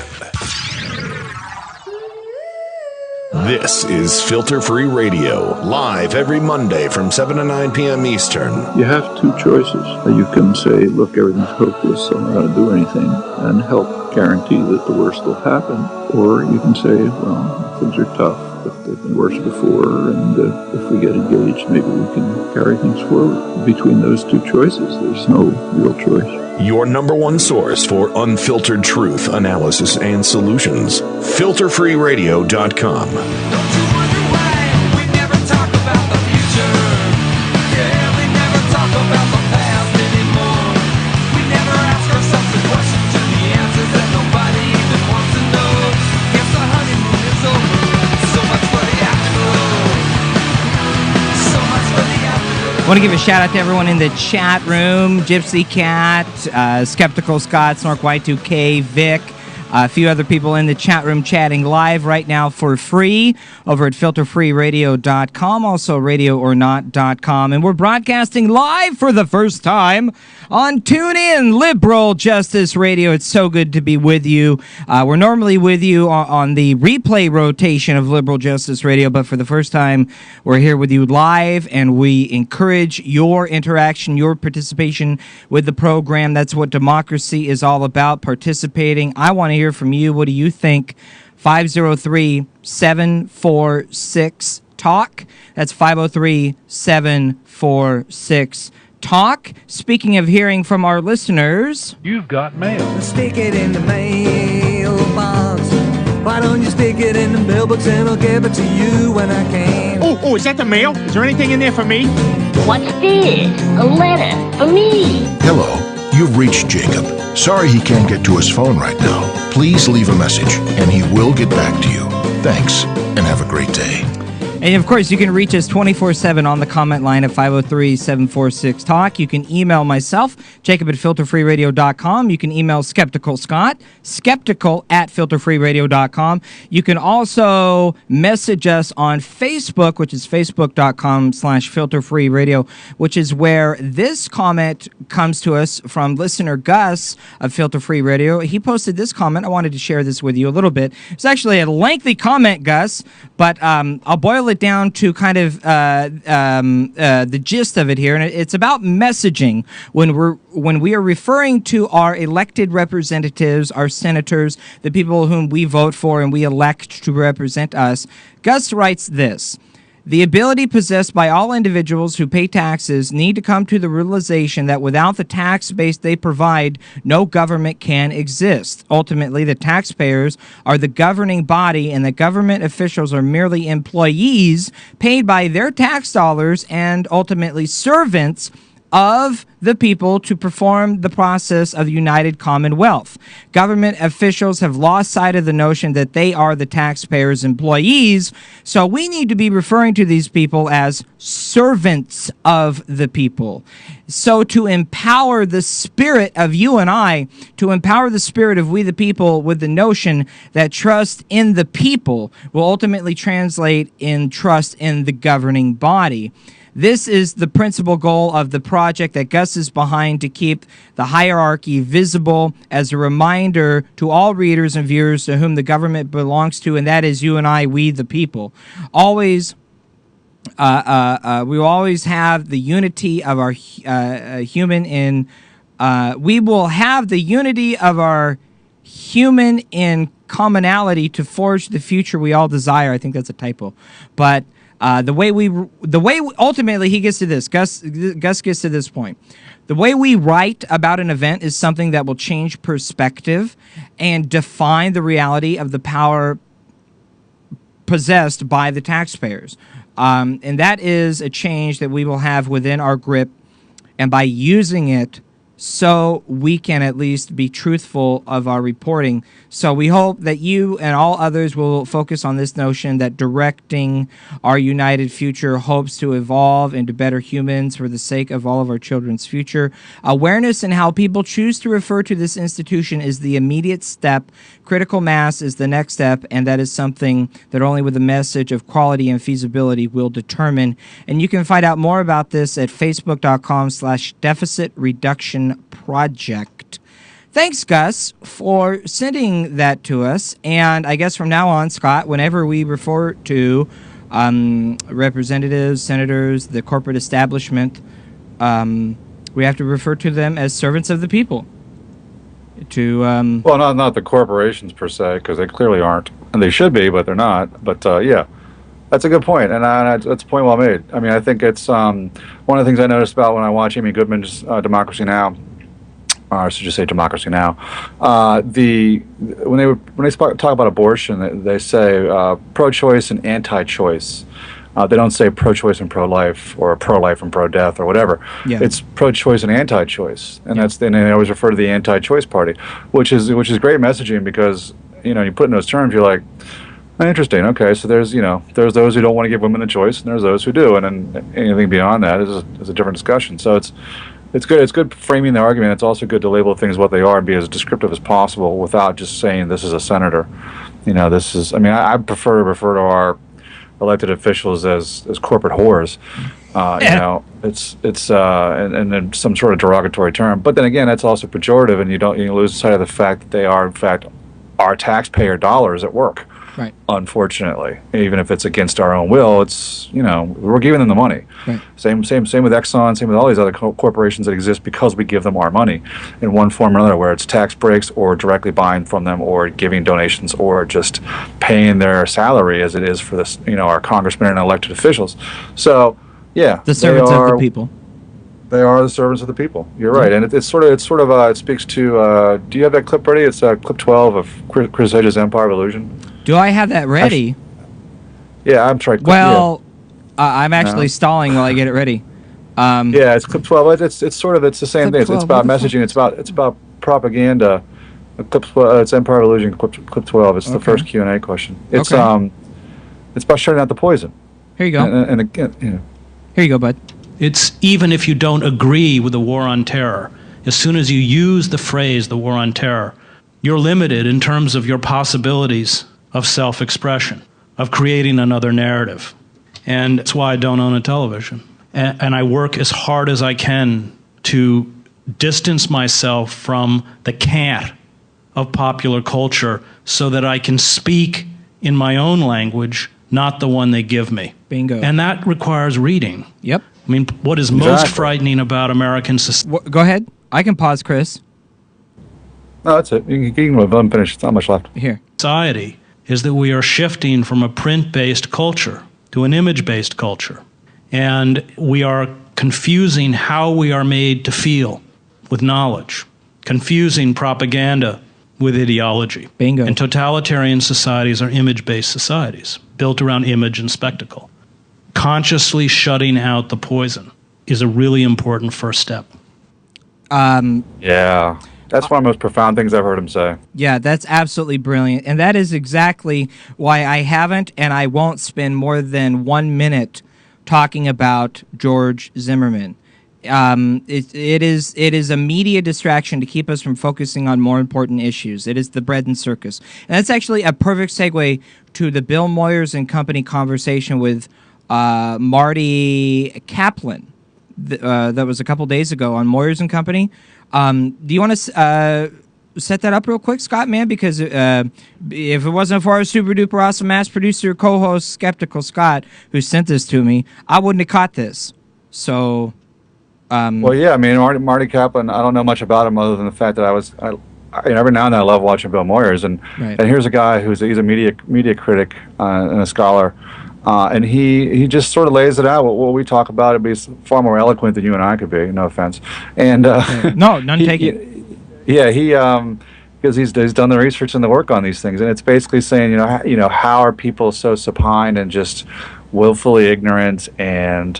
This is Filter Free Radio, live every Monday from 7 to 9 p.m. Eastern. You have two choices. You can say, look, everything's hopeless, so I'm not going to do anything, and help guarantee that the worst will happen. Or you can say, well, things are tough, but they've been worse before, and if we get engaged, maybe we can carry things forward. Between those two choices, there's no real choice. Your number one source for unfiltered truth, analysis, and solutions. FilterFreeRadio.com. I want to give a shout out to everyone in the chat room. Gypsy Cat, Skeptical Scott, Snork Y2K, Vic, a few other people in the chat room chatting live right now for free over at filterfreeradio.com, also radioornot.com. And we're broadcasting live for the first time on TuneIn, Liberal Justice Radio. It's so good to be with you. We're normally with you on the replay rotation of Liberal Justice Radio, but for the first time, we're here with you live, and we encourage your interaction, your participation with the program. That's what democracy is all about, participating. I want to hear from you. What do you think? 503-746-TALK. That's 503-746-TALK. Speaking of hearing from our listeners, you've got mail. Stick it in the mailbox. Why don't you stick it in the mailbox and I'll give it to you when I can. Oh, is that the mail? Is there anything in there for me? What's this? A letter for me. Hello, you've reached Jacob. Sorry he can't get to his phone right now. Please leave a message and he will get back to you. Thanks, and have a great day. And of course, you can reach us 24/7 on the comment line at 503-746-TALK. You can email myself, Jacob at filterfreeradio.com. You can email Skeptical Scott, skeptical at filterfreeradio.com. You can also message us on Facebook, which is facebook.com/filterfreeradio, which is where this comment comes to us from listener Gus of Filter Free Radio. He posted this comment. I wanted to share this with you a little bit. It's actually a lengthy comment, Gus, but I'll boil it down to kind of the gist of it here, and it's about messaging when we are referring to our elected representatives, our senators, the people whom we vote for and we elect to represent us. Gus writes this: the ability possessed by all individuals who pay taxes need to come to the realization that without the tax base they provide, no government can exist. Ultimately, the taxpayers are the governing body, and the government officials are merely employees paid by their tax dollars and ultimately servants of the people to perform the process of the United Commonwealth. Government officials have lost sight of the notion that they are the taxpayers' employees, so we need to be referring to these people as servants of the people. So to empower the spirit of you and I, to empower the spirit of we the people with the notion that trust in the people will ultimately translate in trust in the governing body. This is the principal goal of the project that Gus is behind, to keep the hierarchy visible as a reminder to all readers and viewers to whom the government belongs to, and that is you and I, we the people. Always, we will always have the unity of our human in. We will have the unity of our human in commonality to forge the future we all desire. I think that's a typo, but. The way ultimately he gets to this, Gus gets to this point. The way we write about an event is something that will change perspective and define the reality of the power possessed by the taxpayers. And that is a change that we will have within our grip, and by using it, so we can at least be truthful of our reporting. So we hope that you and all others will focus on this notion that directing our united future hopes to evolve into better humans for the sake of all of our children's future. Awareness in how people choose to refer to this institution is the immediate step. Critical mass is the next step, and that is something that only with a message of quality and feasibility will determine. And you can find out more about this at facebook.com/deficit reduction project. Thanks, Gus, for sending that to us. And I guess from now on, Scott, whenever we refer to representatives, senators, the corporate establishment, we have to refer to them as servants of the people. Well, not the corporations per se, because they clearly aren't, and they should be, but they're not. But yeah, that's a good point, and that's a point well made. I mean, I think it's one of the things I noticed about when I watch Amy Goodman's Democracy Now, or I should just say Democracy Now. When they talk about abortion, they say pro-choice and anti-choice. They don't say pro-choice and pro-life, or pro-life and pro-death, or whatever. Yeah. It's pro-choice and anti-choice, and and they always refer to the anti-choice party, which is great messaging, because you put in those terms, you're like, interesting. Okay, so there's those who don't want to give women a choice, and there's those who do, and then anything beyond that is a different discussion. So it's good. It's good framing the argument. It's also good to label things what they are and be as descriptive as possible without just saying this is a senator. This is. I mean, I prefer to refer to our elected officials as corporate whores. It's and then some sort of derogatory term. But then again, that's also pejorative, and you lose sight of the fact that they are in fact our taxpayer dollars at work. Right. Unfortunately, even if it's against our own will, it's we're giving them the money. Right. Same with Exxon, same with all these other corporations that exist because we give them our money in one form or another, where it's tax breaks or directly buying from them or giving donations or just paying their salary, as it is for this our congressmen and elected officials. So yeah, the servants of the people. They are the servants of the people. You're right, and it speaks to. Do you have that clip ready? It's clip 12 of Chris Hedges' Empire of Illusion. Do I have that ready? Yeah, I'm trying. Well, I'm actually stalling while I get it ready. Yeah, it's clip 12. It's the same thing. It's about messaging. It's about propaganda. It's Empire of Illusion. Clip 12. It's the first Q&A question. It's about shutting out the poison. Here you go. And again, Here you go, bud. It's even if you don't agree with the war on terror, as soon as you use the phrase the war on terror, you're limited in terms of your possibilities of self-expression, of creating another narrative. And that's why I don't own a television. And I work as hard as I can to distance myself from the cant of popular culture so that I can speak in my own language, not the one they give me. Bingo. And that requires reading. Yep. I mean, what is most frightening about American society? Go ahead. I can pause, Chris. No, that's it. You can let them finish. There's not much left. Here. Society is that we are shifting from a print-based culture to an image-based culture. And we are confusing how we are made to feel with knowledge, confusing propaganda with ideology. Bingo. And totalitarian societies are image-based societies, built around image and spectacle. Consciously shutting out the poison is a really important first step. Yeah. That's one of the most profound things I've heard him say. Yeah, that's absolutely brilliant. And that is exactly why I haven't and I won't spend more than 1 minute talking about George Zimmerman. It is a media distraction to keep us from focusing on more important issues. It is the bread and circus. And that's actually a perfect segue to the Bill Moyers and Company conversation with Marty Kaplan. That was a couple days ago on Moyers and Company. Do you want to set that up real quick, Scott, man? Because if it wasn't for our super duper awesome mass producer, co-host, Skeptical Scott, who sent this to me, I wouldn't have caught this. So, well, yeah, I mean, Marty Kaplan, I don't know much about him other than the fact that every now and then I love watching Bill Moyers, and here's a guy he's a media critic and a scholar. And he just sort of lays it out. What we talk about, he's far more eloquent than you and I could be. No offense. And no, none taken. Yeah, because he's done the research and the work on these things, and it's basically saying, how are people so supine and just willfully ignorant and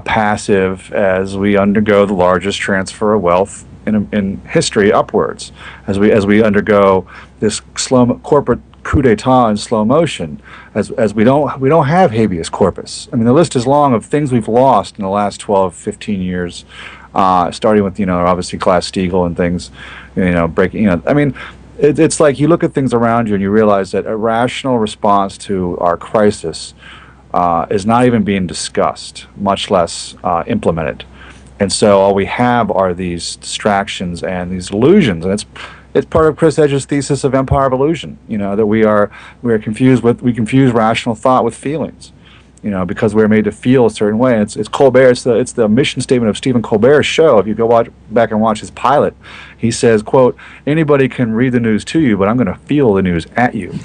passive as we undergo the largest transfer of wealth in history upwards, as we undergo this slow corporate coup d'etat in slow motion, as we don't have habeas corpus. I mean, the list is long of things we've lost in the last 12, 15 years, starting with, obviously Glass-Steagall and things, breaking, I mean, it's like you look at things around you and you realize that a rational response to our crisis is not even being discussed, much less implemented. And so all we have are these distractions and these illusions, and it's part of Chris Edge's thesis of empire of illusion, that we confuse rational thought with feelings, because we're made to feel a certain way. And it's Colbert, it's the mission statement of Stephen Colbert's show. If you go back and watch his pilot, he says, quote, "Anybody can read the news to you, but I'm going to feel the news at you."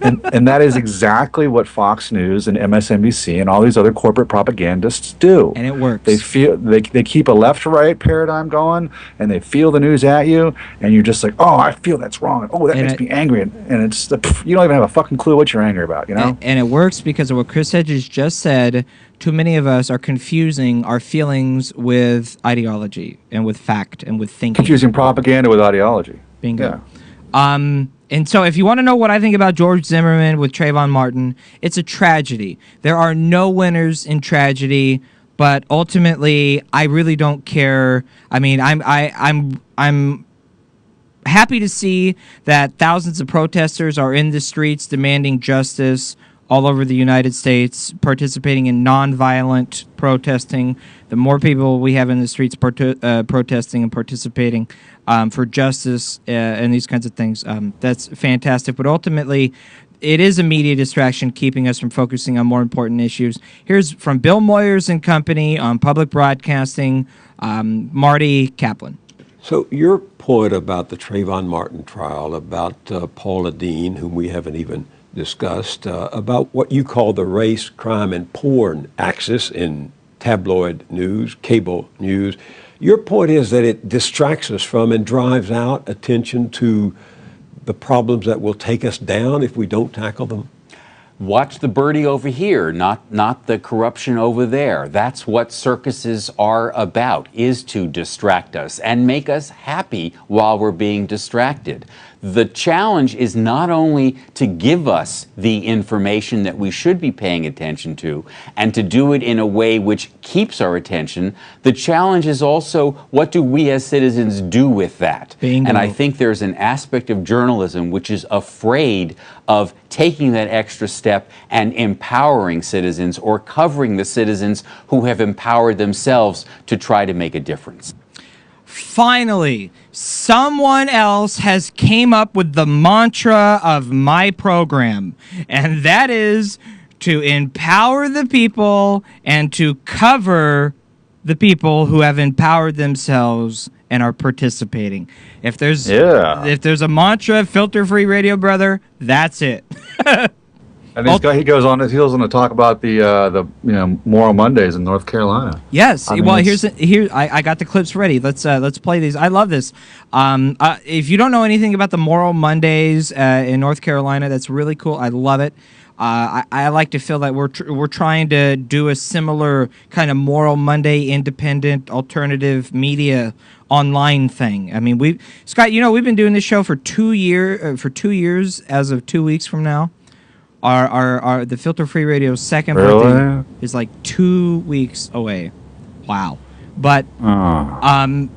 And that is exactly what Fox News and MSNBC and all these other corporate propagandists do. And it works. They keep a left-to-right paradigm going, and they feel the news at you, and you're just like, oh, I feel that's wrong. Oh, that makes me angry. And it's you don't even have a fucking clue what you're angry about, And it works because of what Chris Hedges just said. Too many of us are confusing our feelings with ideology and with fact and with thinking. Confusing propaganda with ideology. Bingo. Yeah. And so if you want to know what I think about George Zimmerman with Trayvon Martin, it's a tragedy. There are no winners in tragedy, but ultimately, I really don't care. I mean, I'm happy to see that thousands of protesters are in the streets demanding justice all over the United States, participating in nonviolent protesting. The more people we have in the streets protesting and participating for justice and these kinds of things, that's fantastic. But ultimately, it is a media distraction keeping us from focusing on more important issues. Here's from Bill Moyers and Company on public broadcasting, Marty Kaplan. So your point about the Trayvon Martin trial, about Paula Deen, whom we haven't even discussed, about what you call the race, crime, and porn axis in tabloid news, cable news. Your point is that it distracts us from and drives out attention to the problems that will take us down if we don't tackle them? Watch the birdie over here, not the corruption over there. That's what circuses are about, is to distract us and make us happy while we're being distracted. The challenge is not only to give us the information that we should be paying attention to and to do it in a way which keeps our attention. The challenge is also, what do we as citizens do with that? Bingo. And I think there's an aspect of journalism which is afraid of taking that extra step and empowering citizens or covering the citizens who have empowered themselves to try to make a difference. Finally, someone else has came up with the mantra of my program, and that is to empower the people and to cover the people who have empowered themselves and are participating. If there's a mantra, filter-free radio, brother, that's it. And he goes on to talk about the Moral Mondays in North Carolina. Yes. I mean, Well, I got the clips ready. Let's play these. I love this. If you don't know anything about the Moral Mondays in North Carolina, that's really cool. I love it. I like to feel that we're trying to do a similar kind of Moral Monday, independent, alternative media online thing. I mean, Scott, we've been doing this show for 2 years as of 2 weeks from now. Our the Filter Free Radio's second birthday is like 2 weeks away. Wow. But and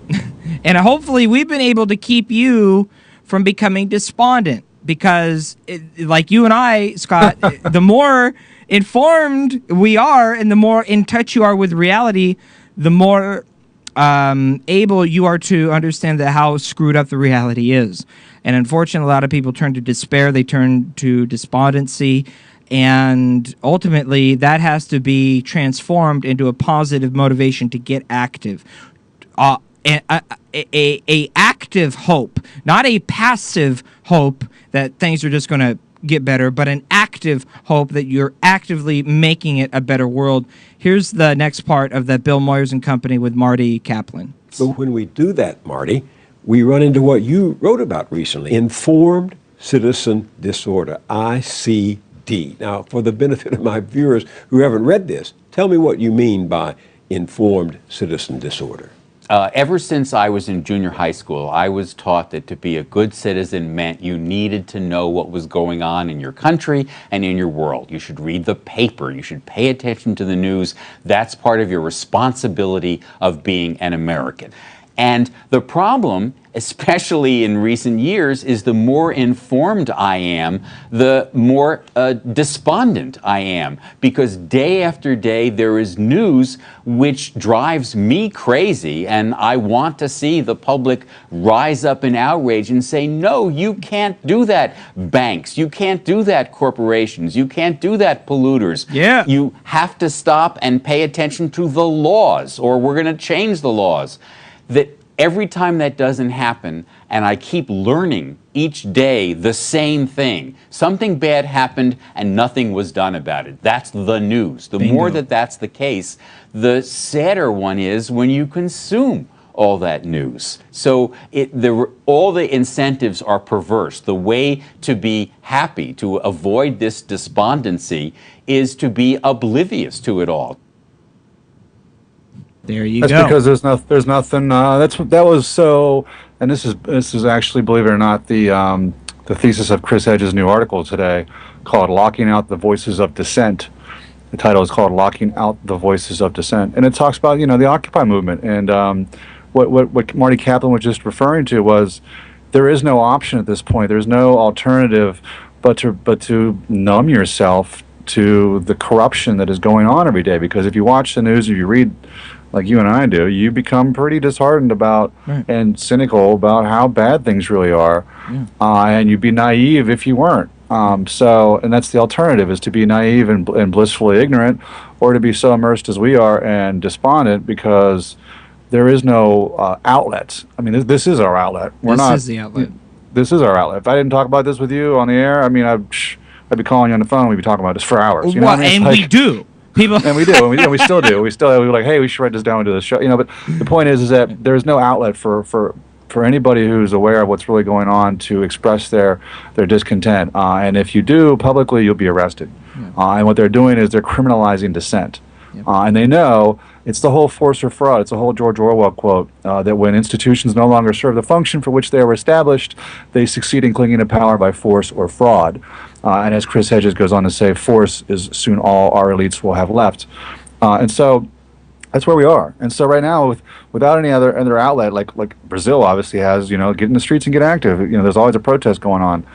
hopefully we've been able to keep you from becoming despondent, because like you and I, Scott, the more informed we are and the more in touch you are with reality, the more able you are to understand that how screwed up the reality is. And unfortunately, a lot of people turn to despair. They turn to despondency. And ultimately, that has to be transformed into a positive motivation to get active. A active hope, not a passive hope that things are just going to get better, but an active hope that you're actively making it a better world. Here's the next part of the Bill Moyers and Company with Marty Kaplan. So when we do that, Marty, we run into what you wrote about recently, informed citizen disorder, ICD. Now, for the benefit of my viewers who haven't read this, tell me what you mean by informed citizen disorder. Ever since I was in junior high school, I was taught that to be a good citizen meant you needed to know what was going on in your country and in your world. You should read the paper. You should pay attention to the news. That's part of your responsibility of being an American. And the problem, especially in recent years, is the more informed I am, the more despondent I am. Because day after day, there is news which drives me crazy, and I want to see the public rise up in outrage and say, no, you can't do that, banks. You can't do that, corporations. You can't do that, polluters. Yeah. You have to stop and pay attention to the laws, or we're going to change the laws. That every time that doesn't happen, and I keep learning each day the same thing, something bad happened and nothing was done about it. That's the news. The Bingo. more that that's the case, the sadder one is when you consume all that news. So all the incentives are perverse. The way to be happy, to avoid this despondency, is to be oblivious to it all. There you That's go. because there's nothing. That was so. And this is actually, believe it or not, the thesis of Chris Edge's new article today, called "Locking Out the Voices of Dissent." The title is called "Locking Out the Voices of Dissent," and it talks about the Occupy movement. And what Marty Kaplan was just referring to was there is no option at this point. There's no alternative but to numb yourself to the corruption that is going on every day. Because if you watch the news, if you read, like you and I do, you become pretty disheartened about and cynical about how bad things really are. Yeah. And you'd be naive if you weren't. And that's the alternative, is to be naive and blissfully ignorant, or to be so immersed as we are and despondent because there is no outlet. I mean, this is our outlet. This is the outlet. This is our outlet. If I didn't talk about this with you on the air, I mean, I'd be calling you on the phone. We'd be talking about this for hours. You know what I mean? And we do. People and we do, and we still do. We were like, hey, we should write this down and do this show. But the point is that there's no outlet for anybody who's aware of what's really going on to express their discontent. And if you do publicly, you'll be arrested. And what they're doing is they're criminalizing dissent. And they know It's the whole force or fraud. It's the whole George Orwell quote that when institutions no longer serve the function for which they were established, they succeed in clinging to power by force or fraud. And as Chris Hedges goes on to say, force is soon all our elites will have left. And so that's where we are. And so right now, without any other outlet, like Brazil obviously has, get in the streets and get active. There's always a protest going on.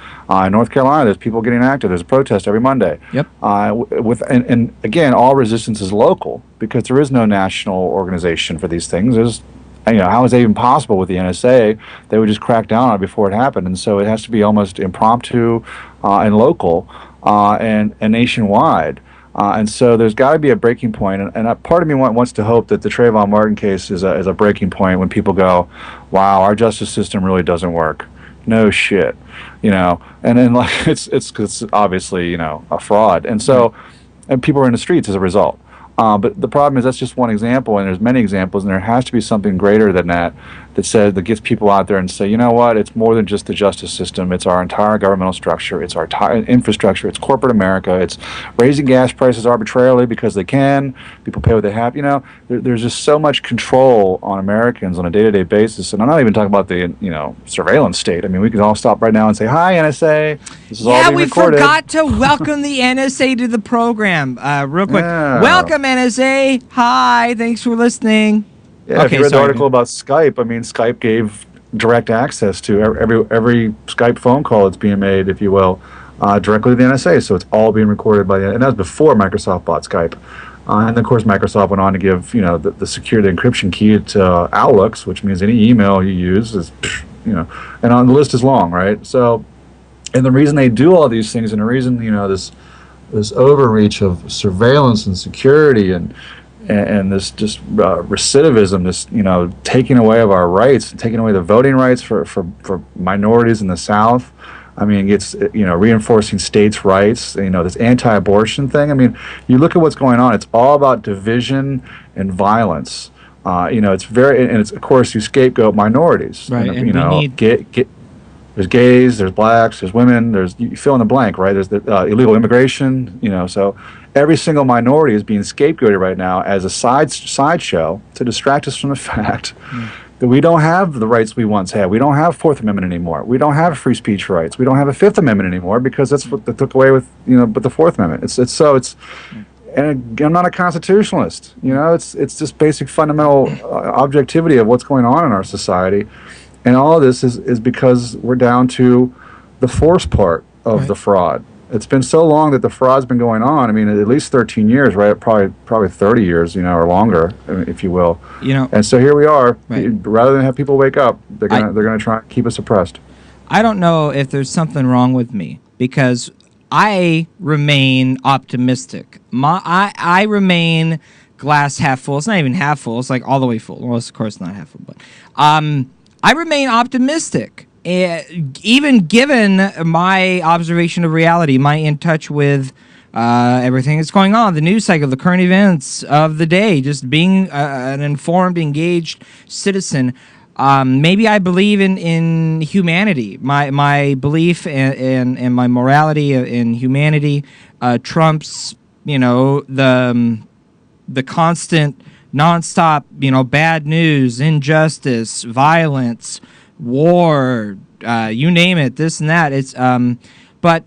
In North Carolina, there's people getting active. There's a protest every Monday. Yep. And again, all resistance is local because there is no national organization for these things. There's, how is that even possible with the NSA? They would just crack down on it before it happened. And so it has to be almost impromptu and local and nationwide. And so there's got to be a breaking point, and part of me wants to hope that the Trayvon Martin case is a breaking point when people go, wow, our justice system really doesn't work. No shit, and then like it's obviously a fraud, and so and people are in the streets as a result. But the problem is that's just one example, and there's many examples, and there has to be something greater than that that gets people out there and say, you know what, it's more than just the justice system. It's our entire governmental structure. It's our entire infrastructure. It's corporate America. It's raising gas prices arbitrarily because they can. People pay what they have. There's just so much control on Americans on a day-to-day basis, and I'm not even talking about the surveillance state. I mean, we could all stop right now and say, hi, NSA. This is all being recorded. Yeah, we forgot to welcome the NSA to the program. Real quick, welcome NSA. Hi, thanks for listening. Yeah, if you read the article about Skype, I mean, Skype gave direct access to every Skype phone call that's being made, if you will, directly to the NSA. So it's all being recorded by and that was before Microsoft bought Skype. And of course, Microsoft went on to give the secure encryption key to Outlooks, which means any email you use is and on the list is long, right? So, and the reason they do all these things, and the reason this overreach of surveillance and security and this just recidivism, this taking away of our rights, taking away the voting rights for minorities in the South. I mean, it's reinforcing states' rights. This anti-abortion thing. I mean, you look at what's going on. It's all about division and violence. It's and it's of course you scapegoat minorities. Right. And we need there's gays, there's blacks, there's women, you fill in the blank, right? There's the illegal immigration, so every single minority is being scapegoated right now as a sideshow to distract us from the fact that we don't have the rights we once had. We don't have Fourth Amendment anymore. We don't have free speech rights. We don't have a Fifth Amendment anymore because that's what they took away with, but the Fourth Amendment. And I'm not a constitutionalist. It's just basic fundamental objectivity of what's going on in our society. And all of this is because we're down to the force part of the fraud. It's been so long that the fraud's been going on. I mean, at least 13 years, right? Probably 30 years, or longer, if you will. And so here we are. Right. Rather than have people wake up, they're gonna try and keep us suppressed. I don't know if there's something wrong with me because I remain optimistic. I remain glass half full. It's not even half full. It's like all the way full. Well, it's of course not half full, but I remain optimistic, even given my observation of reality, my in touch with everything that's going on, the news cycle, the current events of the day, just being an informed, engaged citizen. Maybe I believe in humanity. My belief and my morality in humanity trumps, the constant, nonstop, bad news, injustice, violence, war, you name it, this and that. It's but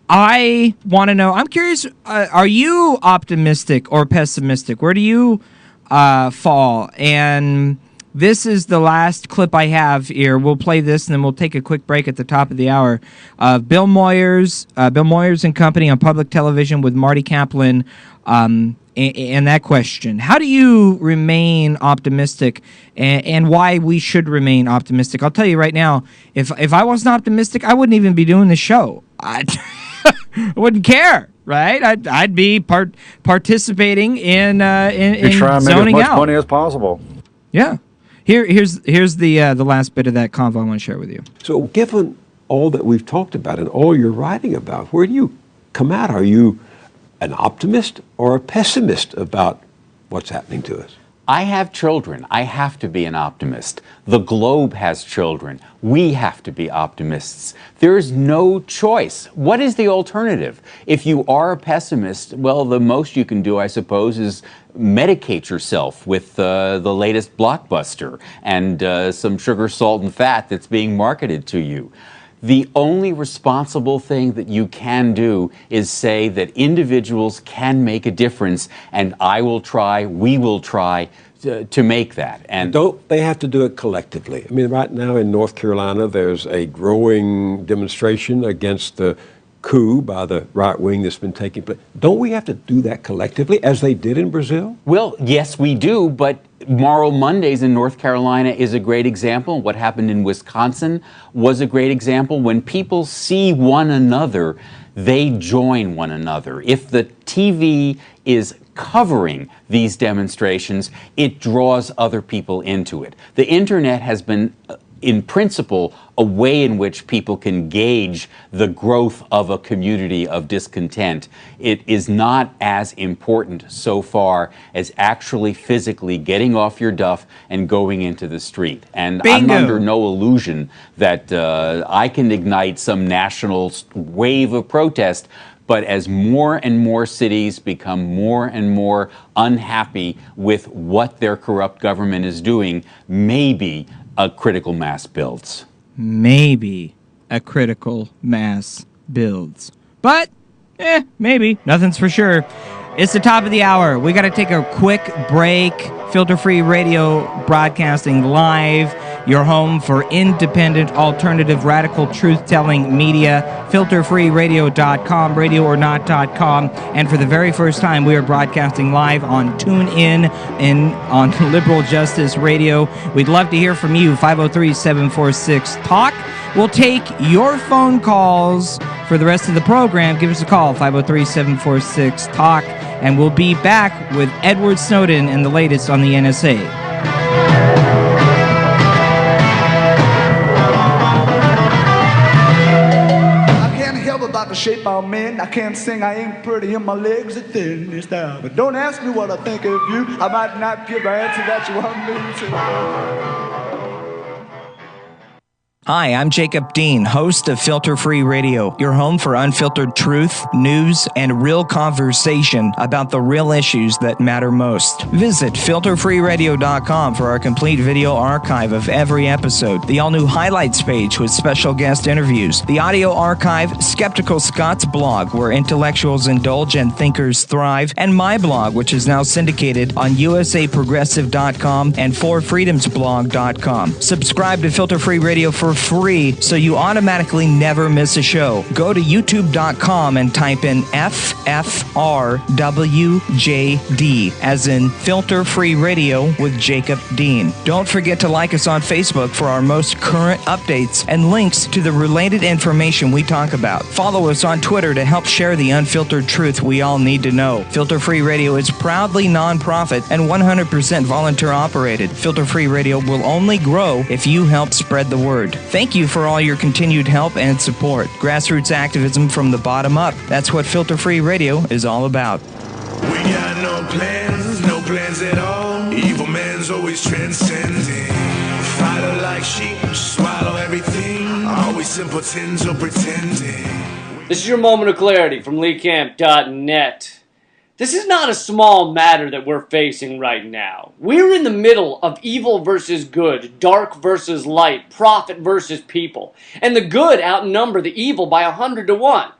I want to know. I'm curious. Are you optimistic or pessimistic? Where do you fall? And this is the last clip I have here. We'll play this, and then we'll take a quick break at the top of the hour. Bill Moyers and Company on public television with Marty Kaplan. And that question, how do you remain optimistic and why we should remain optimistic? I'll tell you right now, if I wasn't optimistic, I wouldn't even be doing the show. I wouldn't care, right? I'd be participating in trying to zoning make as much out. money as possible. Yeah. Here's the last bit of that convo I want to share with you. So given all that we've talked about and all you're writing about, where do you come out? Are you an optimist or a pessimist about what's happening to us? I have children. I have to be an optimist. The globe has children. We have to be optimists. There's no choice. What is the alternative? If you are a pessimist, well, the most you can do, I suppose, is medicate yourself with the latest blockbuster and some sugar, salt, and fat that's being marketed to you. The only responsible thing that you can do is say that individuals can make a difference, and I will try, we will try to make that. And don't they have to do it collectively? I mean, right now in North Carolina, there's a growing demonstration against the coup by the right wing that's been taking place. Don't we have to do that collectively, as they did in Brazil? Well, yes, we do, but Moral Mondays in North Carolina is a great example. What happened in Wisconsin was a great example. When people see one another, they join one another. If the TV is covering these demonstrations, it draws other people into it. The internet has been, in principle, a way in which people can gauge the growth of a community of discontent. It is not as important so far as actually physically getting off your duff and going into the street. And Bingo. I'm under no illusion that I can ignite some national wave of protest. But as more and more cities become more and more unhappy with what their corrupt government is doing, maybe a critical mass builds. Maybe a critical mass builds. But, maybe. Nothing's for sure. It's the top of the hour. We got to take a quick break. Filter-free radio broadcasting live. Your home for independent, alternative, radical, truth-telling media. FilterFreeRadio.com, RadioOrNot.com. And for the very first time, we are broadcasting live on TuneIn on Liberal Justice Radio. We'd love to hear from you. 503-746-TALK. We'll take your phone calls for the rest of the program. Give us a call, 503-746-TALK. And we'll be back with Edward Snowden and the latest on the NSA. About the shape I'm in, I can't sing, I ain't pretty, and my legs are thin this time. But don't ask me what I think of you, I might not give the answer that you want me to. Hi, I'm Jacob Dean, host of Filter Free Radio, your home for unfiltered truth, news, and real conversation about the real issues that matter most. Visit FilterFreeRadio.com for our complete video archive of every episode, the all-new highlights page with special guest interviews, the audio archive, Skeptical Scott's blog, where intellectuals indulge and thinkers thrive, and my blog, which is now syndicated on USAProgressive.com and ForFreedomsBlog.com. Subscribe to Filter Free Radio for free so you automatically never miss a show. Go to youtube.com and type in FFRWJD, as in Filter Free Radio with Jacob Dean. Don't forget to like us on Facebook for our most current updates and links to the related information we talk about. Follow us on Twitter to help share the unfiltered truth we all need to know. Filter Free Radio is proudly non-profit and 100% volunteer operated. Filter Free Radio will only grow if you help spread the word. Thank you for all your continued help and support. Grassroots activism from the bottom up. That's what Filter Free Radio is all about. We got no plans at all. Evil man's always transcending. Fighter like sheep, swallow everything. Always simpletons or pretending. This is your moment of clarity from LeeCamp.net. This is not a small matter that we're facing right now. We're in the middle of evil versus good, dark versus light, prophet versus people. And the good outnumber the evil by 100 to 1.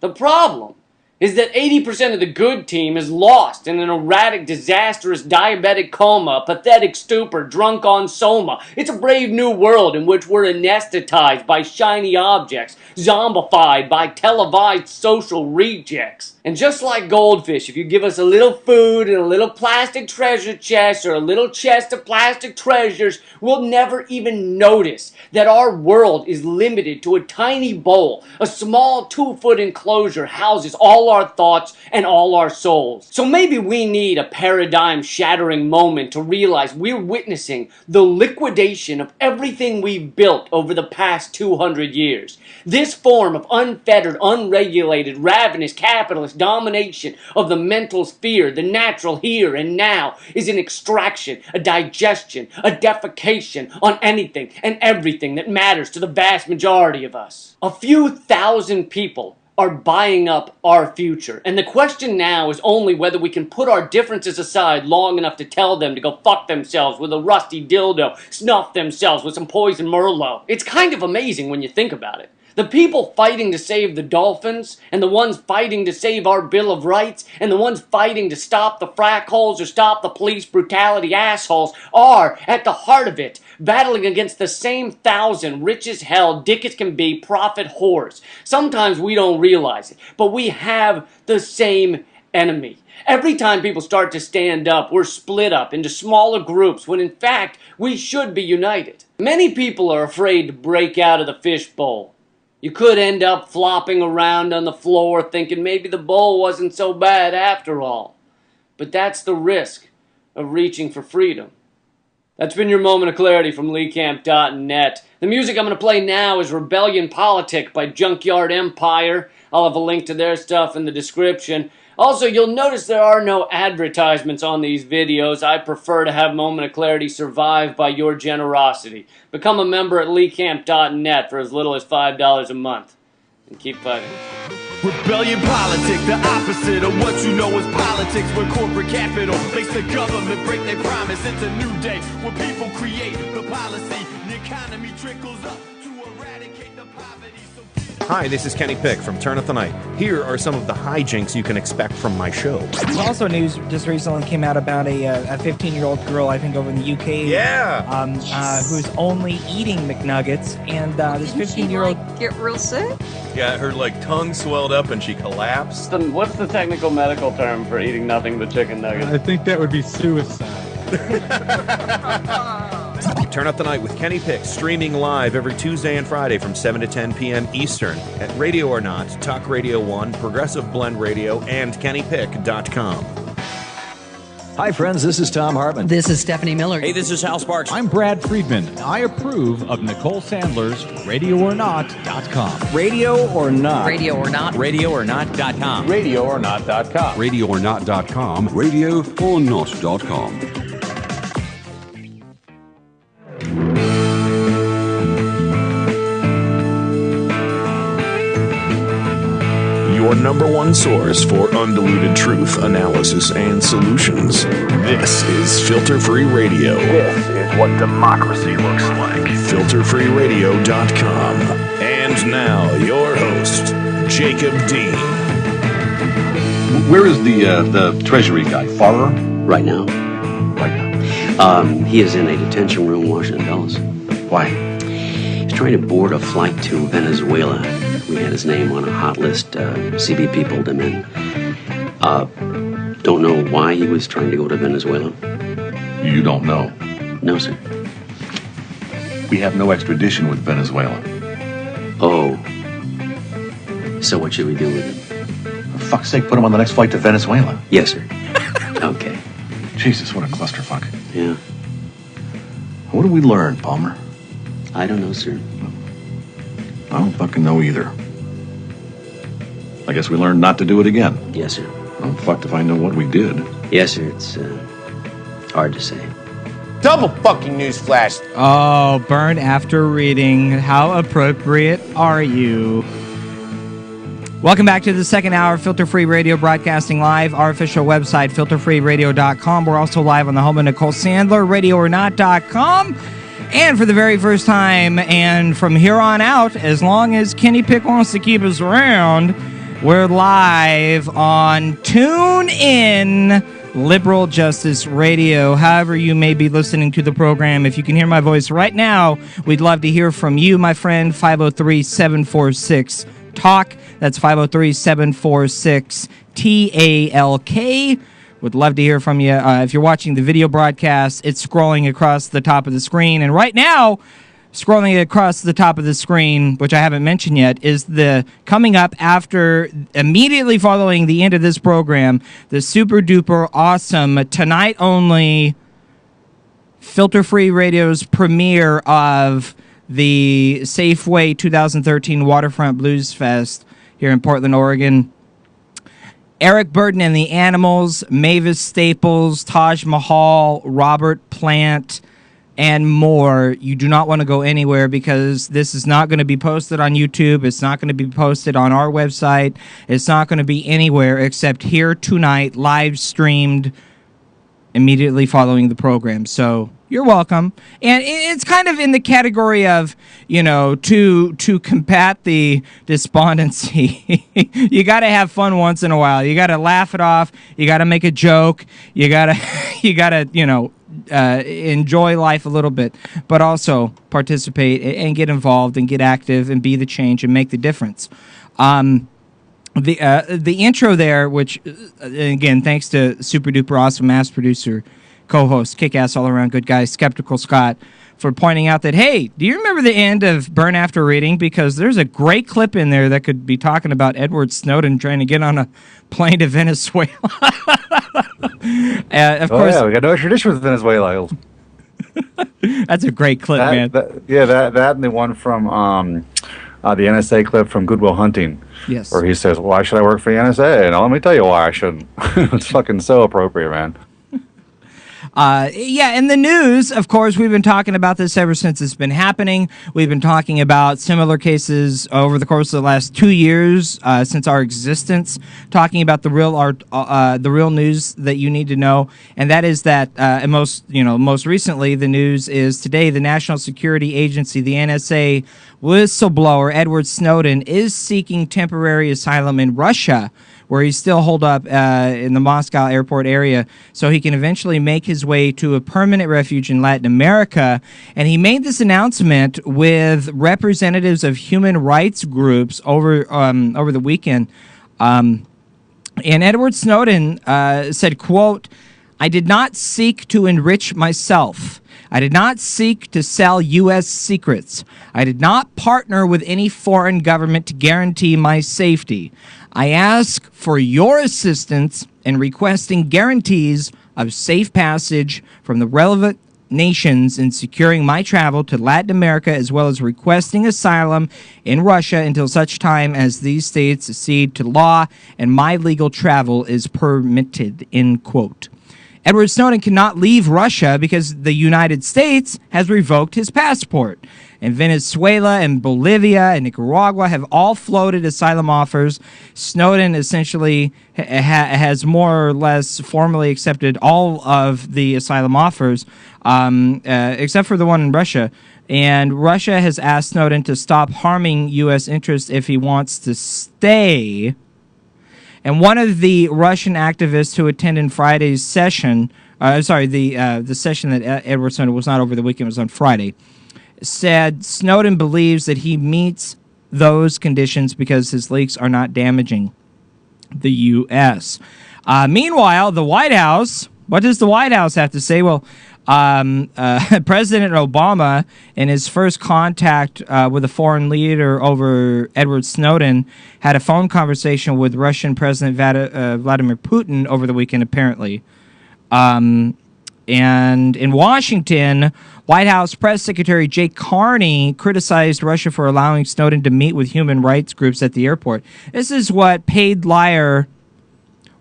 The problem is that 80% of the good team is lost in an erratic, disastrous, diabetic coma, pathetic stupor, drunk on soma. It's a brave new world in which we're anesthetized by shiny objects, zombified by televised social rejects. And just like goldfish, if you give us a little food and a little plastic treasure chest or a little chest of plastic treasures, we'll never even notice that our world is limited to a tiny bowl. A small 2-foot enclosure houses all our thoughts and all our souls. So maybe we need a paradigm-shattering moment to realize we're witnessing the liquidation of everything we've built over the past 200 years. This form of unfettered, unregulated, ravenous, capitalist, domination of the mental sphere, the natural here and now, is an extraction, a digestion, a defecation on anything and everything that matters to the vast majority of us. A few thousand people are buying up our future. And the question now is only whether we can put our differences aside long enough to tell them to go fuck themselves with a rusty dildo, snuff themselves with some poison Merlot. It's kind of amazing when you think about it. The people fighting to save the dolphins, and the ones fighting to save our Bill of Rights, and the ones fighting to stop the frack holes or stop the police brutality assholes are, at the heart of it, battling against the same thousand rich as hell, dick as can be, profit whores. Sometimes we don't realize it, but we have the same enemy. Every time people start to stand up, we're split up into smaller groups when in fact we should be united. Many people are afraid to break out of the fishbowl. You could end up flopping around on the floor thinking maybe the bowl wasn't so bad after all. But that's the risk of reaching for freedom. That's been your moment of clarity from LeeCamp.net. The music I'm going to play now is Rebellion Politic by Junkyard Empire. I'll have a link to their stuff in the description. Also, you'll notice there are no advertisements on these videos. I prefer to have Moment of Clarity survive by your generosity. Become a member at LeeCamp.net for as little as $5 a month. And keep fighting. Rebellion politic, the opposite of what you know is politics, where corporate capital makes the government break their promise. It's a new day where people create the policy, the economy trickles up to eradicate the poverty. Hi, this is Kenny Pick from Turn Up the Night. Here are some of the hijinks you can expect from my show. Also, news just recently came out about a 15-year-old girl, I think, over in the UK. Yeah. Who's only eating McNuggets, and this 15-year-old get real sick. Yeah, her tongue swelled up and she collapsed. What's the technical medical term for eating nothing but chicken nuggets? I think that would be suicide. Turn Up the Night with Kenny Pick, streaming live every Tuesday and Friday from 7 to 10 p.m. Eastern at Radio or Not, Talk Radio 1, Progressive Blend Radio, and KennyPick.com. Hi, friends. This is Tom Hartman. This is Stephanie Miller. Hey, this is Hal Sparks. I'm Brad Friedman. I approve of Nicole Sandler's RadioOrNot.com. Radio or Not. Radio or Not. RadioOrNot.com. RadioOrNot.com. RadioOrNot.com. RadioOrNot.com. Your number one source for undiluted truth, analysis, and solutions. This is Filter Free Radio. This is what democracy looks like. FilterFreeRadio.com. And now, your host, Jacob Dean. Where is the Treasury guy? Farrer? Right now. He is in a detention room in Washington Dulles. Why? He's trying to board a flight to Venezuela. We had his name on a hot list. CBP pulled him in. Don't know why he was trying to go to Venezuela. You don't know? No, sir. We have no extradition with Venezuela. Oh. So what should we do with him? For fuck's sake, put him on the next flight to Venezuela. Yes, sir. Okay. Jesus, what a clusterfuck. Yeah. What did we learn, Palmer? I don't know, sir. I don't fucking know either. I guess we learned not to do it again. Yes, sir. I'm fucked if I know what we did. Yes, sir. It's hard to say. Double fucking newsflash. Oh, burn after reading. How appropriate are you? Welcome back to the second hour of Filter Free Radio, broadcasting live. Our official website, filterfreeradio.com. We're also live on the home of Nicole Sandler, RadioOrNot.com. And for the very first time, and from here on out, as long as Kenny Pick wants to keep us around, we're live on TuneIn Liberal Justice Radio. However you may be listening to the program, if you can hear my voice right now, we'd love to hear from you, my friend. 503-746-TALK. That's 503-746-TALK. Would love to hear from you. If you're watching the video broadcast, it's scrolling across the top of the screen. And right now, scrolling across the top of the screen, which I haven't mentioned yet, is the coming up after, immediately following the end of this program, the super duper awesome, tonight only, Filter Free Radio's premiere of the Safeway 2013 Waterfront Blues Fest here in Portland, Oregon. Eric Burden and the Animals, Mavis Staples, Taj Mahal, Robert Plant, and more. You do not want to go anywhere because this is not going to be posted on YouTube. It's not going to be posted on our website. It's not going to be anywhere except here tonight, live streamed immediately following the program. So you're welcome. And it's kind of in the category of, to combat the despondency, you got to have fun once in a while. You got to laugh it off. You got to make a joke. You got to, enjoy life a little bit, but also participate and get involved and get active and be the change and make the difference. The intro there, which again, thanks to super duper awesome mass producer, co-host, kick-ass all around good guy, Skeptical Scott, for pointing out that, hey, do you remember the end of Burn After Reading? Because there's a great clip in there that could be talking about Edward Snowden trying to get on a plane to Venezuela. Of course, yeah, we got no extradition with Venezuela. That's a great clip, man. That and the one from the NSA clip from Good Will Hunting. Yes. Where he says, why should I work for the NSA? And let me tell you why I shouldn't. It's fucking so appropriate, man. In the news, of course, we've been talking about this ever since it's been happening. We've been talking about similar cases over the course of the last 2 years since our existence, talking about the real news that you need to know, and that is that, and most recently, the news is today the National Security Agency, the NSA whistleblower Edward Snowden is seeking temporary asylum in Russia, where he's still holed up in the Moscow airport area, so he can eventually make his way to a permanent refuge in Latin America. And he made this announcement with representatives of human rights groups over the weekend. And Edward Snowden said, quote, "I did not seek to enrich myself. I did not seek to sell U.S. secrets. I did not partner with any foreign government to guarantee my safety. I ask for your assistance in requesting guarantees of safe passage from the relevant nations in securing my travel to Latin America, as well as requesting asylum in Russia until such time as these states accede to law and my legal travel is permitted," end quote. Edward Snowden cannot leave Russia because the United States has revoked his passport. And Venezuela and Bolivia and Nicaragua have all floated asylum offers. Snowden essentially has more or less formally accepted all of the asylum offers, except for the one in Russia. And Russia has asked Snowden to stop harming U.S. interests if he wants to stay. And one of the Russian activists who attended Friday's session, the session that Edward Snowden was not over the weekend, was on Friday, said Snowden believes that he meets those conditions because his leaks are not damaging the U.S. Meanwhile, the White House, what does the White House have to say? Well, President Obama, in his first contact with a foreign leader over Edward Snowden, had a phone conversation with Russian President Vladimir Putin over the weekend, apparently. And in Washington, White House Press Secretary Jay Carney criticized Russia for allowing Snowden to meet with human rights groups at the airport. This is what paid liar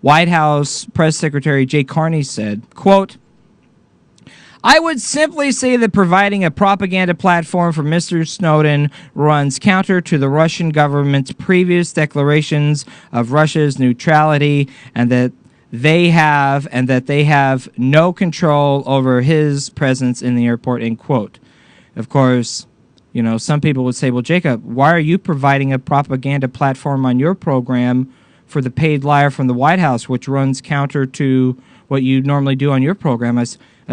White House Press Secretary Jay Carney said, quote, "I would simply say that providing a propaganda platform for Mr. Snowden runs counter to the Russian government's previous declarations of Russia's neutrality and that they have no control over his presence in the airport," end quote. Of course, some people would say, well, Jacob, why are you providing a propaganda platform on your program for the paid liar from the White House, which runs counter to what you normally do on your program? I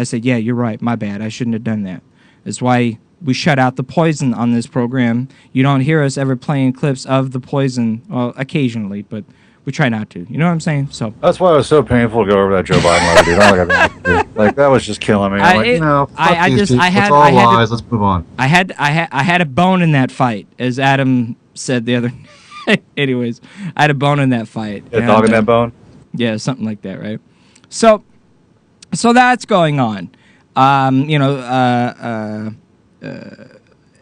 said, yeah, you're right. My bad. I shouldn't have done that. That's why we shut out the poison on this program. You don't hear us ever playing clips of the poison, well, occasionally, but we try not to. You know what I'm saying? So that's why it was so painful to go over that Joe Biden letter, dude. Like that was just killing me. It's all lies. Let's move on. I had a bone in that fight, as Adam said the other. Anyways, I had a bone in that fight. A dog in that bone. Yeah, something like that, right? So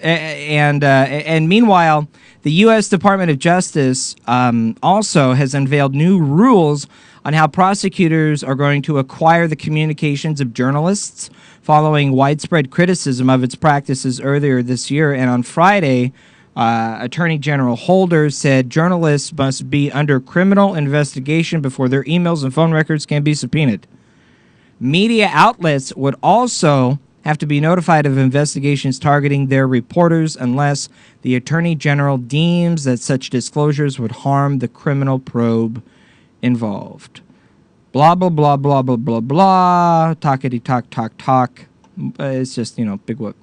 And meanwhile, the U.S. Department of Justice also has unveiled new rules on how prosecutors are going to acquire the communications of journalists following widespread criticism of its practices earlier this year. And on Friday, Attorney General Holder said journalists must be under criminal investigation before their emails and phone records can be subpoenaed. Media outlets would also have to be notified of investigations targeting their reporters unless the Attorney General deems that such disclosures would harm the criminal probe involved. Blah, blah, blah, blah, blah, blah, blah. Talkity talk, talk, talk. It's just, big whoop.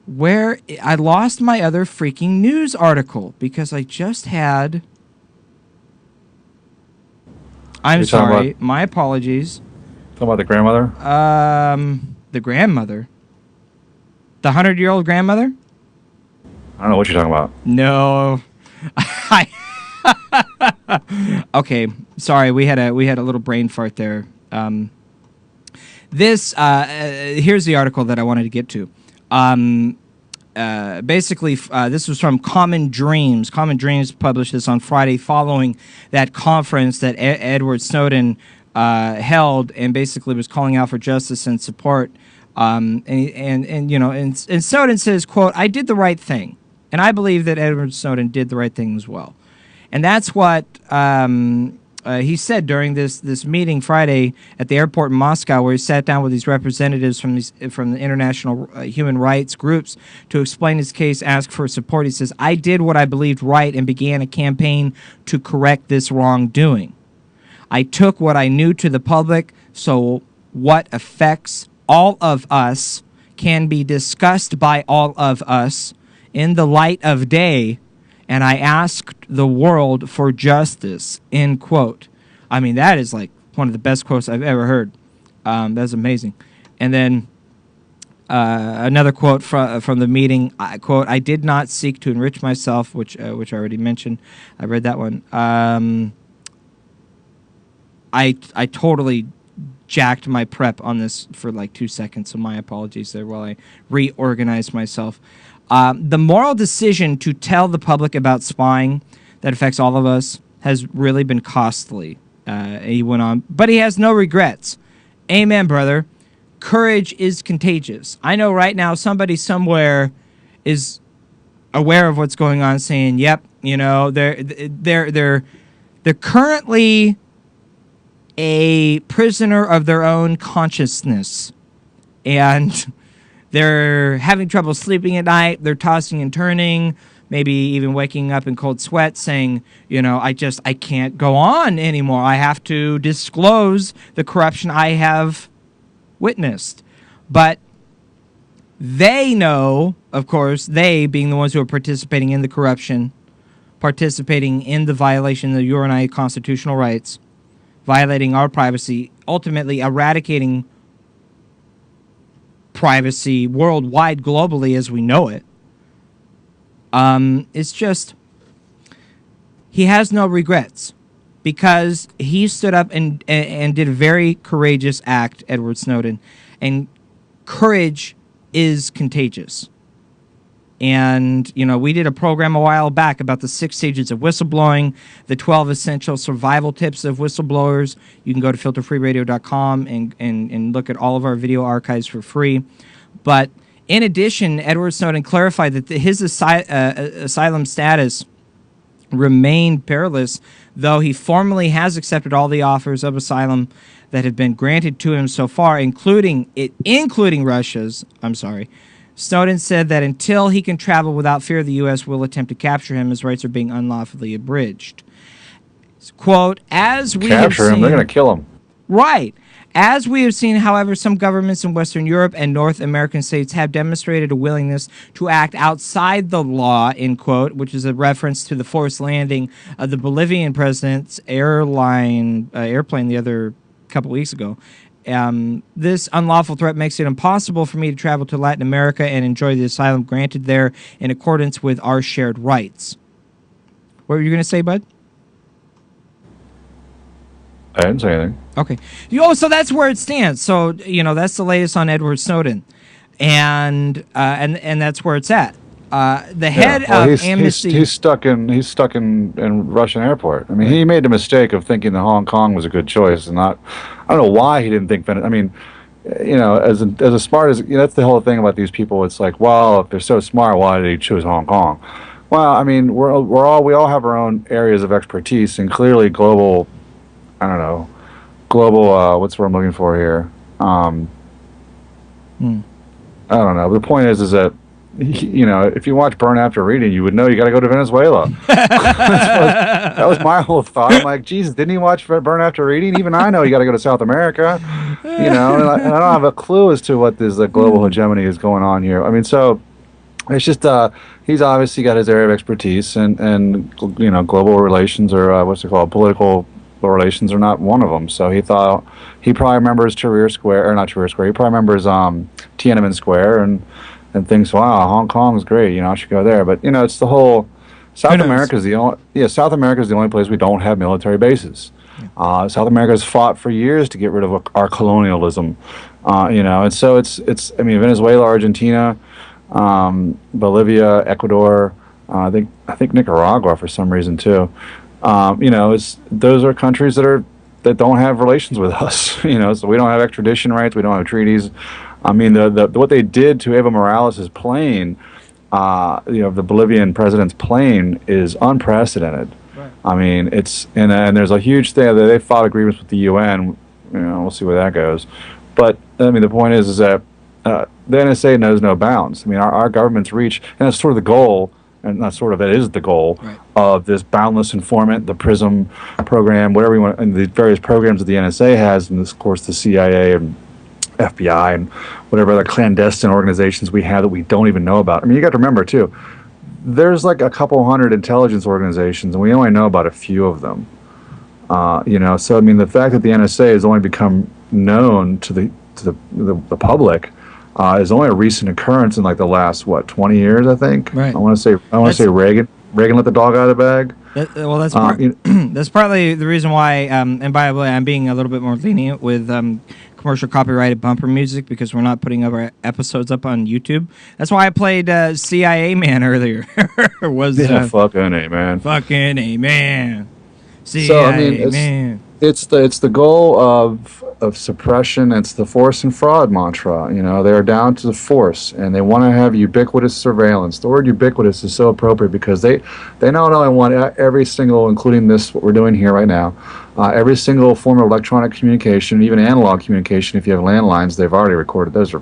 Where I lost my other freaking news article because I just had... I'm sorry. My apologies. Talking about the grandmother? The grandmother. The 100-year-old grandmother? I don't know what you're talking about. No. Okay, sorry. We had a little brain fart there. Here's the article that I wanted to get to. Basically, this was from Common Dreams. Common Dreams published this on Friday following that conference that Edward Snowden held, and basically was calling out for justice and support. And Snowden says, quote, "I did the right thing," and I believe that Edward Snowden did the right thing as well. And that's what he said during this meeting Friday at the airport in Moscow, where he sat down with these representatives from the international human rights groups to explain his case, ask for support. He says, "I did what I believed right and began a campaign to correct this wrongdoing. I took what I knew to the public, so what affects all of us can be discussed by all of us in the light of day, and I asked the world for justice," end quote. I mean, that is like one of the best quotes I've ever heard. That's amazing. And then another quote from the meeting, quote, "I did not seek to enrich myself," which I already mentioned. I read that one. I totally jacked my prep on this for like 2 seconds, so my apologies there while I reorganized myself. The moral decision to tell the public about spying that affects all of us has really been costly, he went on, but he has no regrets. Amen, brother. Courage is contagious. I know right now somebody somewhere is aware of what's going on, saying, "Yep, they're currently a prisoner of their own consciousness, and they're having trouble sleeping at night. They're tossing and turning, maybe even waking up in cold sweats, saying, I can't go on anymore. I have to disclose the corruption I have witnessed." But they know, of course, they being the ones who are participating in the corruption, participating in the violation of your and I constitutional rights, violating our privacy, ultimately eradicating privacy worldwide, globally, as we know it. It's just, he has no regrets because he stood up and did a very courageous act, Edward Snowden, and courage is contagious. And, we did a program a while back about the 6 stages of whistleblowing, the 12 essential survival tips of whistleblowers. You can go to filterfreeradio.com and look at all of our video archives for free. But in addition, Edward Snowden clarified that his asylum status remained perilous, though he formally has accepted all the offers of asylum that have been granted to him so far, including Russia's. Snowden said that until he can travel without fear, the U.S. will attempt to capture him. His rights are being unlawfully abridged. Quote, "As we have seen..." They're going to kill him. Right. "As we have seen, however, some governments in Western Europe and North American states have demonstrated a willingness to act outside the law," end quote, which is a reference to the forced landing of the Bolivian president's airplane the other couple weeks ago. "This unlawful threat makes it impossible for me to travel to Latin America and enjoy the asylum granted there in accordance with our shared rights." What were you going to say, bud? I didn't say anything. Okay. So that's where it stands. So, that's the latest on Edward Snowden. and that's where it's at. The head of Amnesty. He's stuck in Russian airport. I mean, he made the mistake of thinking that Hong Kong was a good choice, and I don't know why he didn't think Venezuela. I mean, as smart as that's the whole thing about these people. It's like, well, if they're so smart, why did he choose Hong Kong? Well, I mean, we all have our own areas of expertise, and clearly global. I don't know, global. What's what I'm looking for here? I don't know. The point is that. If you watch Burn After Reading, you would know you got to go to Venezuela. That was my whole thought. I'm like, Jesus, didn't he watch Burn After Reading? Even I know you got to go to South America. And I don't have a clue as to what this global hegemony is going on here. I mean, so it's just he's obviously got his area of expertise, and global relations or what's it called, political relations are not one of them. So he thought he probably remembers Tahrir Square, or not Tahrir Square. He probably remembers Tiananmen Square and thinks, wow, Hong Kong is great. I should go there. But it's the whole South America is the only place we don't have military bases. South America has fought for years to get rid of our colonialism. And so it's Venezuela, Argentina, Bolivia, Ecuador. I think Nicaragua for some reason too. Those are countries that don't have relations with us. So we don't have extradition rights. We don't have treaties. I mean, what they did to Evo Morales' plane, the Bolivian president's plane, is unprecedented. Right. I mean, and there's a huge thing that they filed agreements with the UN. We'll see where that goes. But I mean, the point is that the NSA knows no bounds. I mean, our government's reach, and that's sort of the goal, and not sort of, it is the goal of this boundless informant, the PRISM program, whatever you want, and the various programs that the NSA has, and of course the CIA and FBI and whatever other clandestine organizations we have that we don't even know about. I mean, you got to remember too, there's like a couple hundred intelligence organizations, and we only know about a few of them. So I mean, the fact that the NSA has only become known to the public is only a recent occurrence in like the last 20 years, I think. Right. I want to say Reagan let the dog out of the bag. That's partly the reason why. And by the way, I'm being a little bit more lenient with commercial copyrighted bumper music because we're not putting our episodes up on YouTube. That's why I played CIA Man earlier. Fucking A Man. Fucking A Man. CIA So I mean, Man. it's the goal of suppression. It's the force and fraud mantra. They are down to the force, and they want to have ubiquitous surveillance. The word ubiquitous is so appropriate because they not only want every single, including what we're doing here right now, every single form of electronic communication, even analog communication. If you have landlines, they've already recorded those.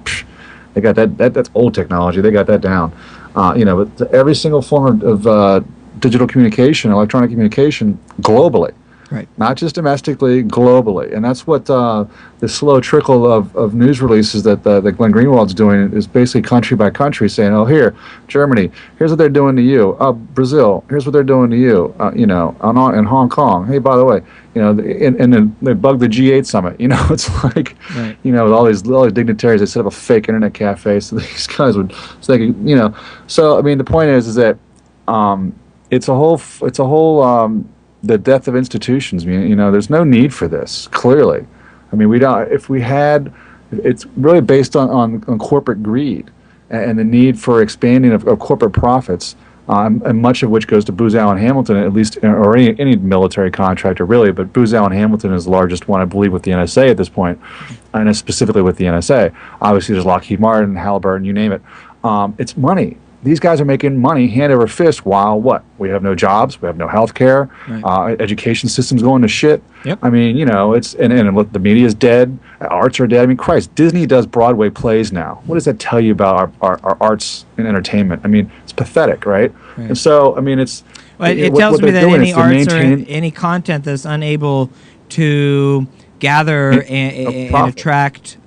They got that's old technology. They got that down. But every single form of digital communication, electronic communication, globally. Right. Not just domestically, globally. And that's what the slow trickle of news releases that Glenn Greenwald's doing is basically country by country saying, oh, here, Germany, here's what they're doing to you. Brazil, here's what they're doing to you. In Hong Kong. Hey, by the way, and then they bugged the G8 summit. It's like, with all these dignitaries, they set up a fake internet cafe so these guys would, so they could, So, I mean, the point is that it's a whole the death of institutions. I mean, there's no need for this. Clearly, I mean, we don't. If we had, it's really based on corporate greed and the need for expanding of corporate profits, and much of which goes to Booz Allen Hamilton, at least, or any military contractor really. But Booz Allen Hamilton is the largest one, I believe, with the NSA at this point, and specifically with the NSA. Obviously, there's Lockheed Martin, Halliburton, you name it. It's money. These guys are making money hand over fist while what? We have no jobs, we have no health care, education system's going to shit. Yep. I mean, it's and the media's dead, arts are dead. I mean, Christ, Disney does Broadway plays now. What does that tell you about our arts and entertainment? I mean, it's pathetic, right? And so, I mean, it tells me that any arts or any content that's unable to gather and attract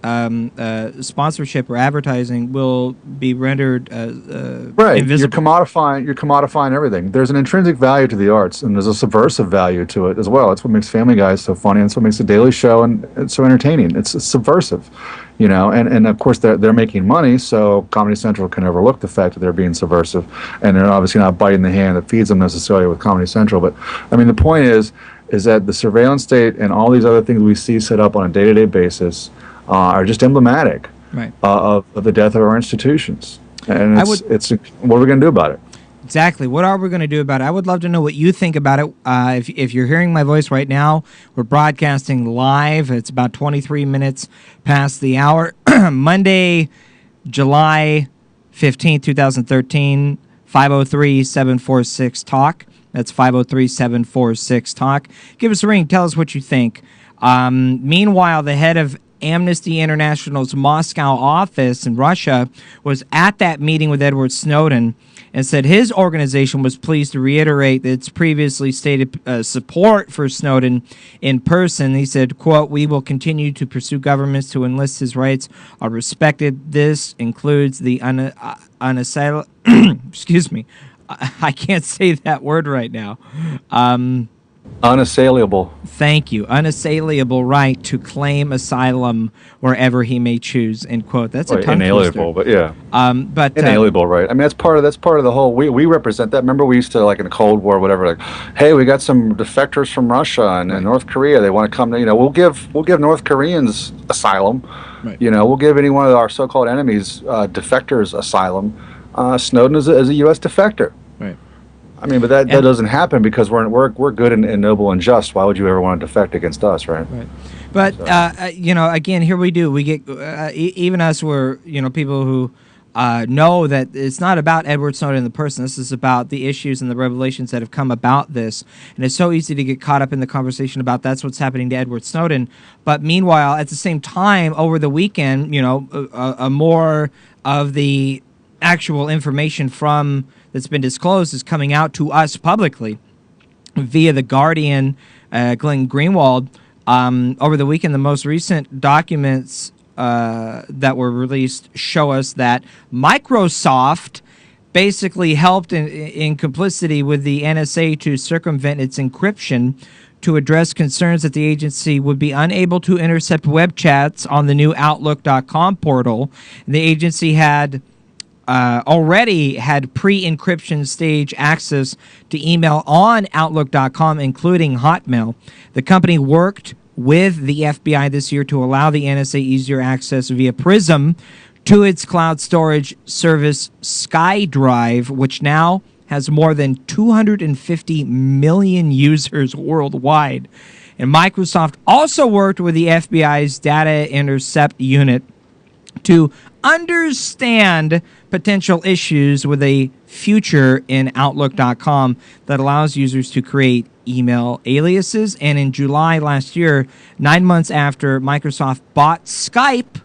sponsorship or advertising will be rendered invisible. You're commodifying everything. There's an intrinsic value to the arts, and there's a subversive value to it as well. That's what makes Family Guy so funny, and it's what makes The Daily Show and so entertaining. It's subversive, and of course they're making money, so Comedy Central can overlook the fact that they're being subversive, and they're obviously not biting the hand that feeds them necessarily with Comedy Central. But I mean, the point is that the surveillance state and all these other things we see set up on a day-to-day basis are just emblematic of the death of our institutions. And it's what are we going to do about it? Exactly. What are we going to do about it? I would love to know what you think about it. If you're hearing my voice right now, we're broadcasting live. It's about 23 minutes past the hour. Monday, July 15th, 2013, 503-746-TALK. That's 503-746-TALK. Give us a ring. Tell us what you think. Meanwhile, the head of Amnesty International's Moscow office in Russia was at that meeting with Edward Snowden and said his organization was pleased to reiterate its previously stated support for Snowden in person. He said, quote, "We will continue to pursue governments to enlist his rights are respected. This includes the unassailable," excuse me, I can't say that word right now. Unassailable. Thank you. Unassailable right to claim asylum wherever he may choose. End quote. That's a tongue inalienable, but yeah. But inalienable right. I mean, that's part of the whole. We represent that. Remember, we used to, like in the Cold War, whatever. Like, hey, we got some defectors from Russia and North Korea. They want to come. We'll give North Koreans asylum. Right. We'll give any one of our so-called enemies defectors asylum. Snowden is a U.S. defector. Right. I mean, but that doesn't happen because we're good and noble and just. Why would you ever want to defect against us, right? Right. But again, here we do. We get even us. We're people who know that it's not about Edward Snowden the person. This is about the issues and the revelations that have come about this. And it's so easy to get caught up in the conversation about that's what's happening to Edward Snowden. But meanwhile, at the same time, over the weekend, more of the actual information that's been disclosed is coming out to us publicly via The Guardian, Glenn Greenwald. Over the weekend, the most recent documents that were released show us that Microsoft basically helped in complicity with the NSA to circumvent its encryption to address concerns that the agency would be unable to intercept web chats on the new Outlook.com portal. The agency had already had pre-encryption stage access to email on Outlook.com, including Hotmail. The company worked with the FBI this year to allow the NSA easier access via Prism to its cloud storage service SkyDrive, which now has more than 250 million users worldwide. And Microsoft also worked with the FBI's Data Intercept Unit to understand potential issues with a feature in Outlook.com that allows users to create email aliases. And in July last year, 9 months after Microsoft bought Skype,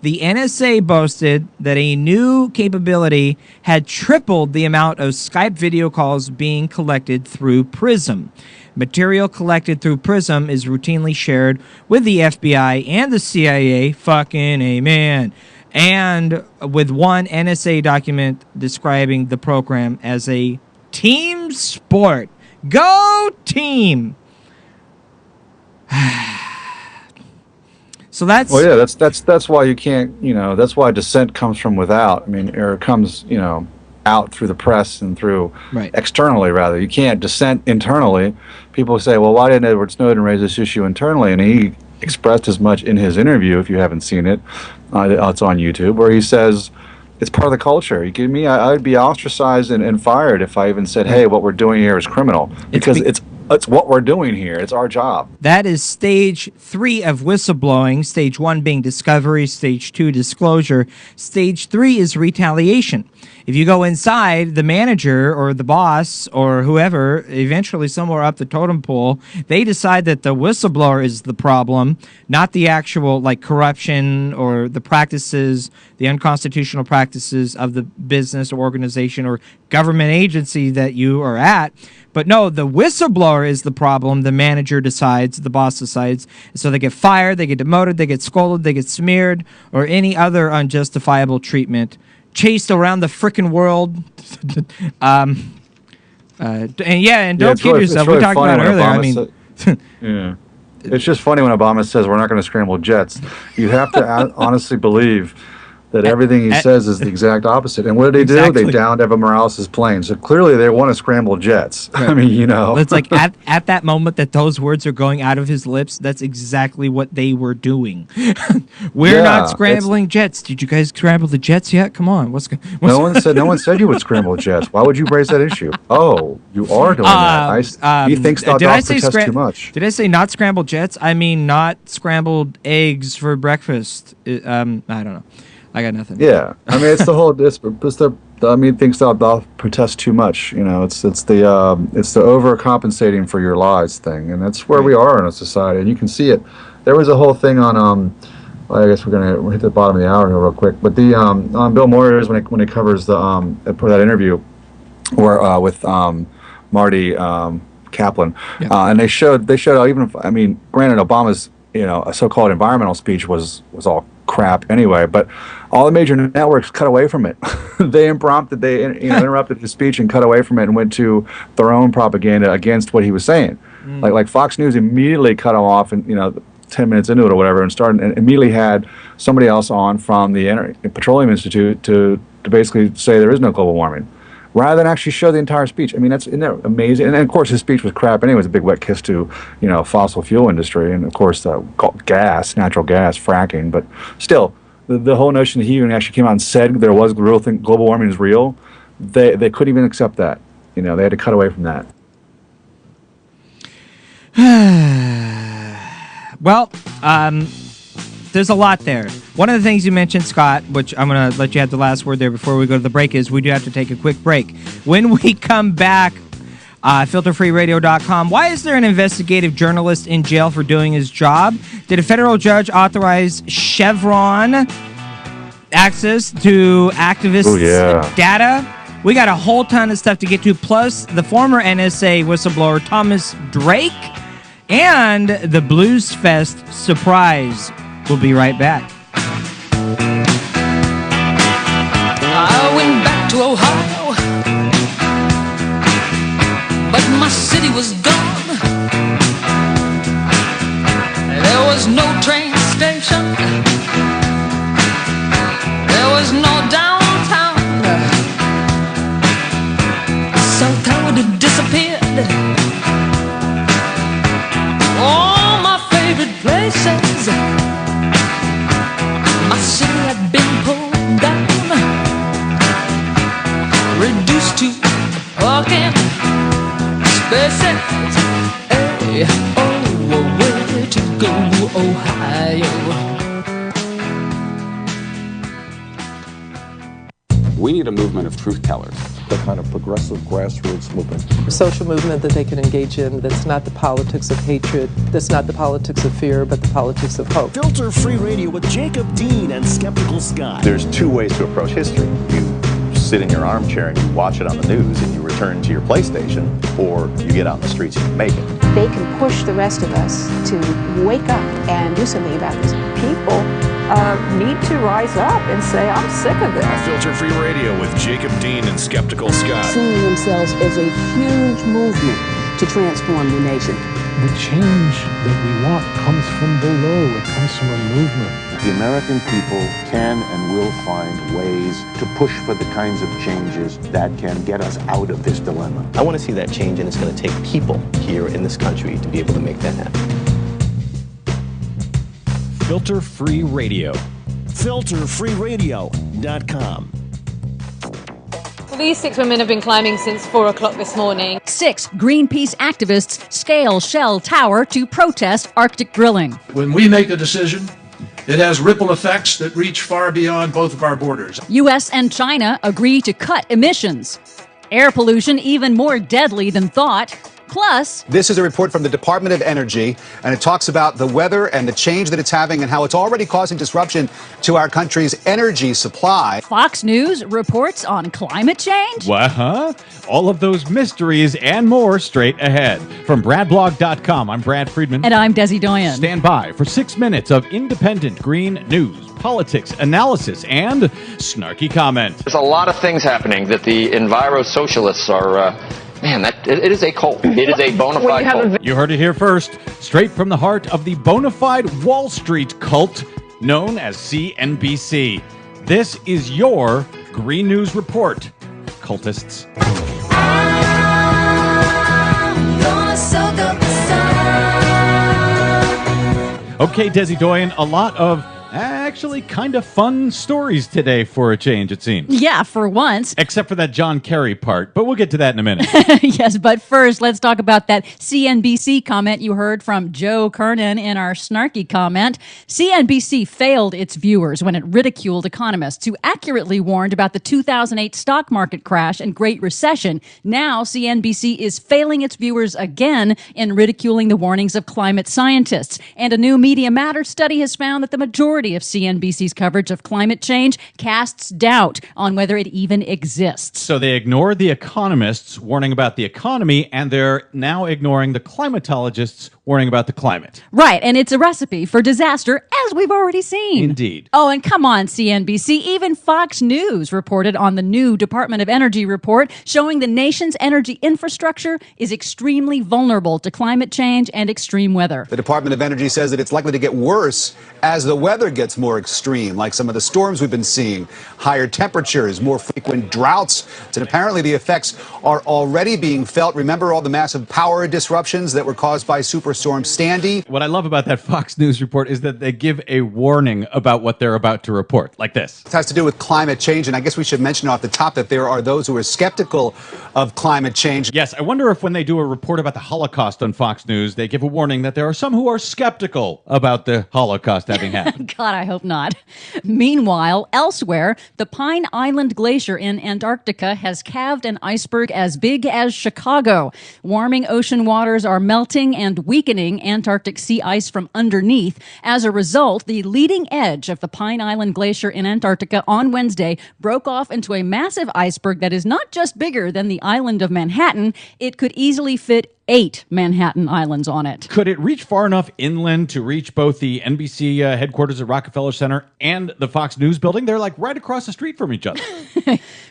the NSA boasted that a new capability had tripled the amount of Skype video calls being collected through Prism. Material collected through Prism is routinely shared with the FBI and the CIA. Fucking amen. And with one NSA document describing the program as a team sport. Go team! So that's... Well, yeah, that's why you can't, that's why dissent comes from without. I mean, or it comes, out through the press and through externally, rather. You can't dissent internally. People say, well, why didn't Edward Snowden raise this issue internally? And he expressed as much in his interview, if you haven't seen it. It's on YouTube, where he says it's part of the culture. You kidding me? I'd be ostracized and fired if I even said, hey, what we're doing here is criminal. Because it's what we're doing here. It's our job. That is stage 3 of whistleblowing. Stage 1 being discovery. Stage 2, disclosure. Stage 3 is retaliation. If you go inside, the manager or the boss or whoever, eventually somewhere up the totem pole, they decide that the whistleblower is the problem, not the actual corruption or the practices, the unconstitutional practices of the business or organization or government agency that you are at. But no, the whistleblower is the problem. The manager decides, the boss decides. So they get fired, they get demoted, they get scolded, they get smeared, or any other unjustifiable treatment. Chased around the frickin' world. And don't kid yourself. Really we talked about it earlier. Yeah. It's just funny when Obama says we're not going to scramble jets. You have to honestly believe that everything he says is the exact opposite. And what did they do? Exactly. They downed Evan Morales' plane. So clearly they want to scramble jets. Right. I mean, you know. It's like at that moment that those words are going out of his lips, that's exactly what they were doing. We're not scrambling jets. Did you guys scramble the jets yet? Come on. No one said you would scramble jets. Why would you raise that issue? Oh, you are doing that. He thinks not to protest too much. Did I say not scrambled jets? I mean not scrambled eggs for breakfast. I don't know. I got nothing. Yeah, I mean it's the whole. Thinks they'll protest too much. You know, it's the overcompensating for your lies thing, and that's where we are in a society, and you can see it. There was a whole thing on I guess we're gonna hit the bottom of the hour here real quick, but the on Bill Moyers when it covers the for that interview, where with Marty Kaplan, and they showed even if, I mean, granted Obama's a so-called environmental speech was all crap anyway, but all the major networks cut away from it. They interrupted his speech and cut away from it and went to their own propaganda against what he was saying. Like Fox News immediately cut him off and 10 minutes into it or whatever, and immediately had somebody else on from the Petroleum Institute to basically say there is no global warming, rather than actually show the entire speech. I mean, isn't that amazing? And then, of course, his speech was crap anyway. It was a big wet kiss to, fossil fuel industry and, of course, natural gas, fracking. But still, the whole notion that he even actually came out and said there was the real thing, global warming is real, they couldn't even accept that. They had to cut away from that. Well, there's a lot there. One of the things you mentioned, Scott, which I'm going to let you have the last word there before we go to the break, is we do have to take a quick break. When we come back, filterfreeradio.com, why is there an investigative journalist in jail for doing his job? Did a federal judge authorize Chevron access to activists' data? We got a whole ton of stuff to get to, plus the former NSA whistleblower Thomas Drake and the Blues Fest surprise. We'll be right back. I went back to Ohio, but my city was gone. There was no train station, there was no downtown. South Tower had disappeared. All my favorite places, my city had been pulled down, reduced to parking spaces. Hey, oh, where to go, Ohio? We need a movement of truth tellers. The kind of progressive grassroots movement. A social movement that they can engage in that's not the politics of hatred, that's not the politics of fear, but the politics of hope. Filter Free Radio with Jacob Dean and Skeptical Scott. There's two ways to approach history. You sit in your armchair and you watch it on the news and you return to your PlayStation, or you get out in the streets and you make it. They can push the rest of us to wake up and do something about this. People need to rise up and say, I'm sick of this. Filter Free Radio with Jacob Dean and Skeptical Scott. Seeing themselves as a huge movement to transform the nation. The change that we want comes from below. It comes from a movement. The American people can and will find ways to push for the kinds of changes that can get us out of this dilemma. I want to see that change, and it's going to take people here in this country to be able to make that happen. Filter Free Radio. FilterFreeRadio.com. Well, these 6 women have been climbing since 4 o'clock this morning. 6 Greenpeace activists scale Shell tower to protest Arctic drilling. When we make a decision, it has ripple effects that reach far beyond both of our borders. U.S. and China agree to cut emissions. Air pollution even more deadly than thought. Plus, this is a report from the Department of Energy, and it talks about the weather and the change that it's having and how it's already causing disruption to our country's energy supply. Fox News reports on climate change. What? All of those mysteries and more straight ahead. From BradBlog.com, I'm Brad Friedman. And I'm Desi Doyen. Stand by for 6 minutes of independent green news, politics, analysis, and snarky comment. There's a lot of things hpping that the enviro-socialists are... it is a cult. It is a bona fide cult. You heard it here first. Straight from the heart of the bona fide Wall Street cult known as CNBC. This is your Green News Report, cultists. Okay, Desi Doyen, a lot of actually kind of fun stories today for a change, it seems. Yeah, for once. Except for that John Kerry part, but we'll get to that in a minute. Yes, but first, let's talk about that CNBC comment you heard from Joe Kernan in our snarky comment. CNBC failed its viewers when it ridiculed economists who accurately warned about the 2008 stock market crash and Great Recession. Now, CNBC is failing its viewers again in ridiculing the warnings of climate scientists. And a new Media Matters study has found that the majority of CNBC's coverage of climate change casts doubt on whether it even exists. So they ignored the economists warning about the economy, and they're now ignoring the climatologists warning about the climate. Right, and it's a recipe for disaster, as we've already seen. Indeed. Oh, and come on, CNBC. Even Fox News reported on the new Department of Energy report showing the nation's energy infrastructure is extremely vulnerable to climate change and extreme weather. The Department of Energy says that it's likely to get worse as the weather gets more extreme, like some of the storms we've been seeing, higher temperatures, more frequent droughts. And apparently the effects are already being felt. Remember all the massive power disruptions that were caused by Superstorm Sandy? What I love about that Fox News report is that they give a warning about what they're about to report, like this. It has to do with climate change, and I guess we should mention off the top that there are those who are skeptical of climate change. Yes, I wonder if when they do a report about the Holocaust on Fox News, they give a warning that there are some who are skeptical about the Holocaust having happened. God, I hope not. Meanwhile, elsewhere, the Pine Island Glacier in Antarctica has calved an iceberg as big as Chicago. Warming ocean waters are melting and weakening Antarctic sea ice from underneath. As a result, the leading edge of the Pine Island Glacier in Antarctica on Wednesday broke off into a massive iceberg that is not just bigger than the island of Manhattan, it could easily fit 8 Manhattan Islands on it. Could it reach far enough inland to reach both the NBC headquarters at Rockefeller Center and the Fox News building? They're like right across the street from each other.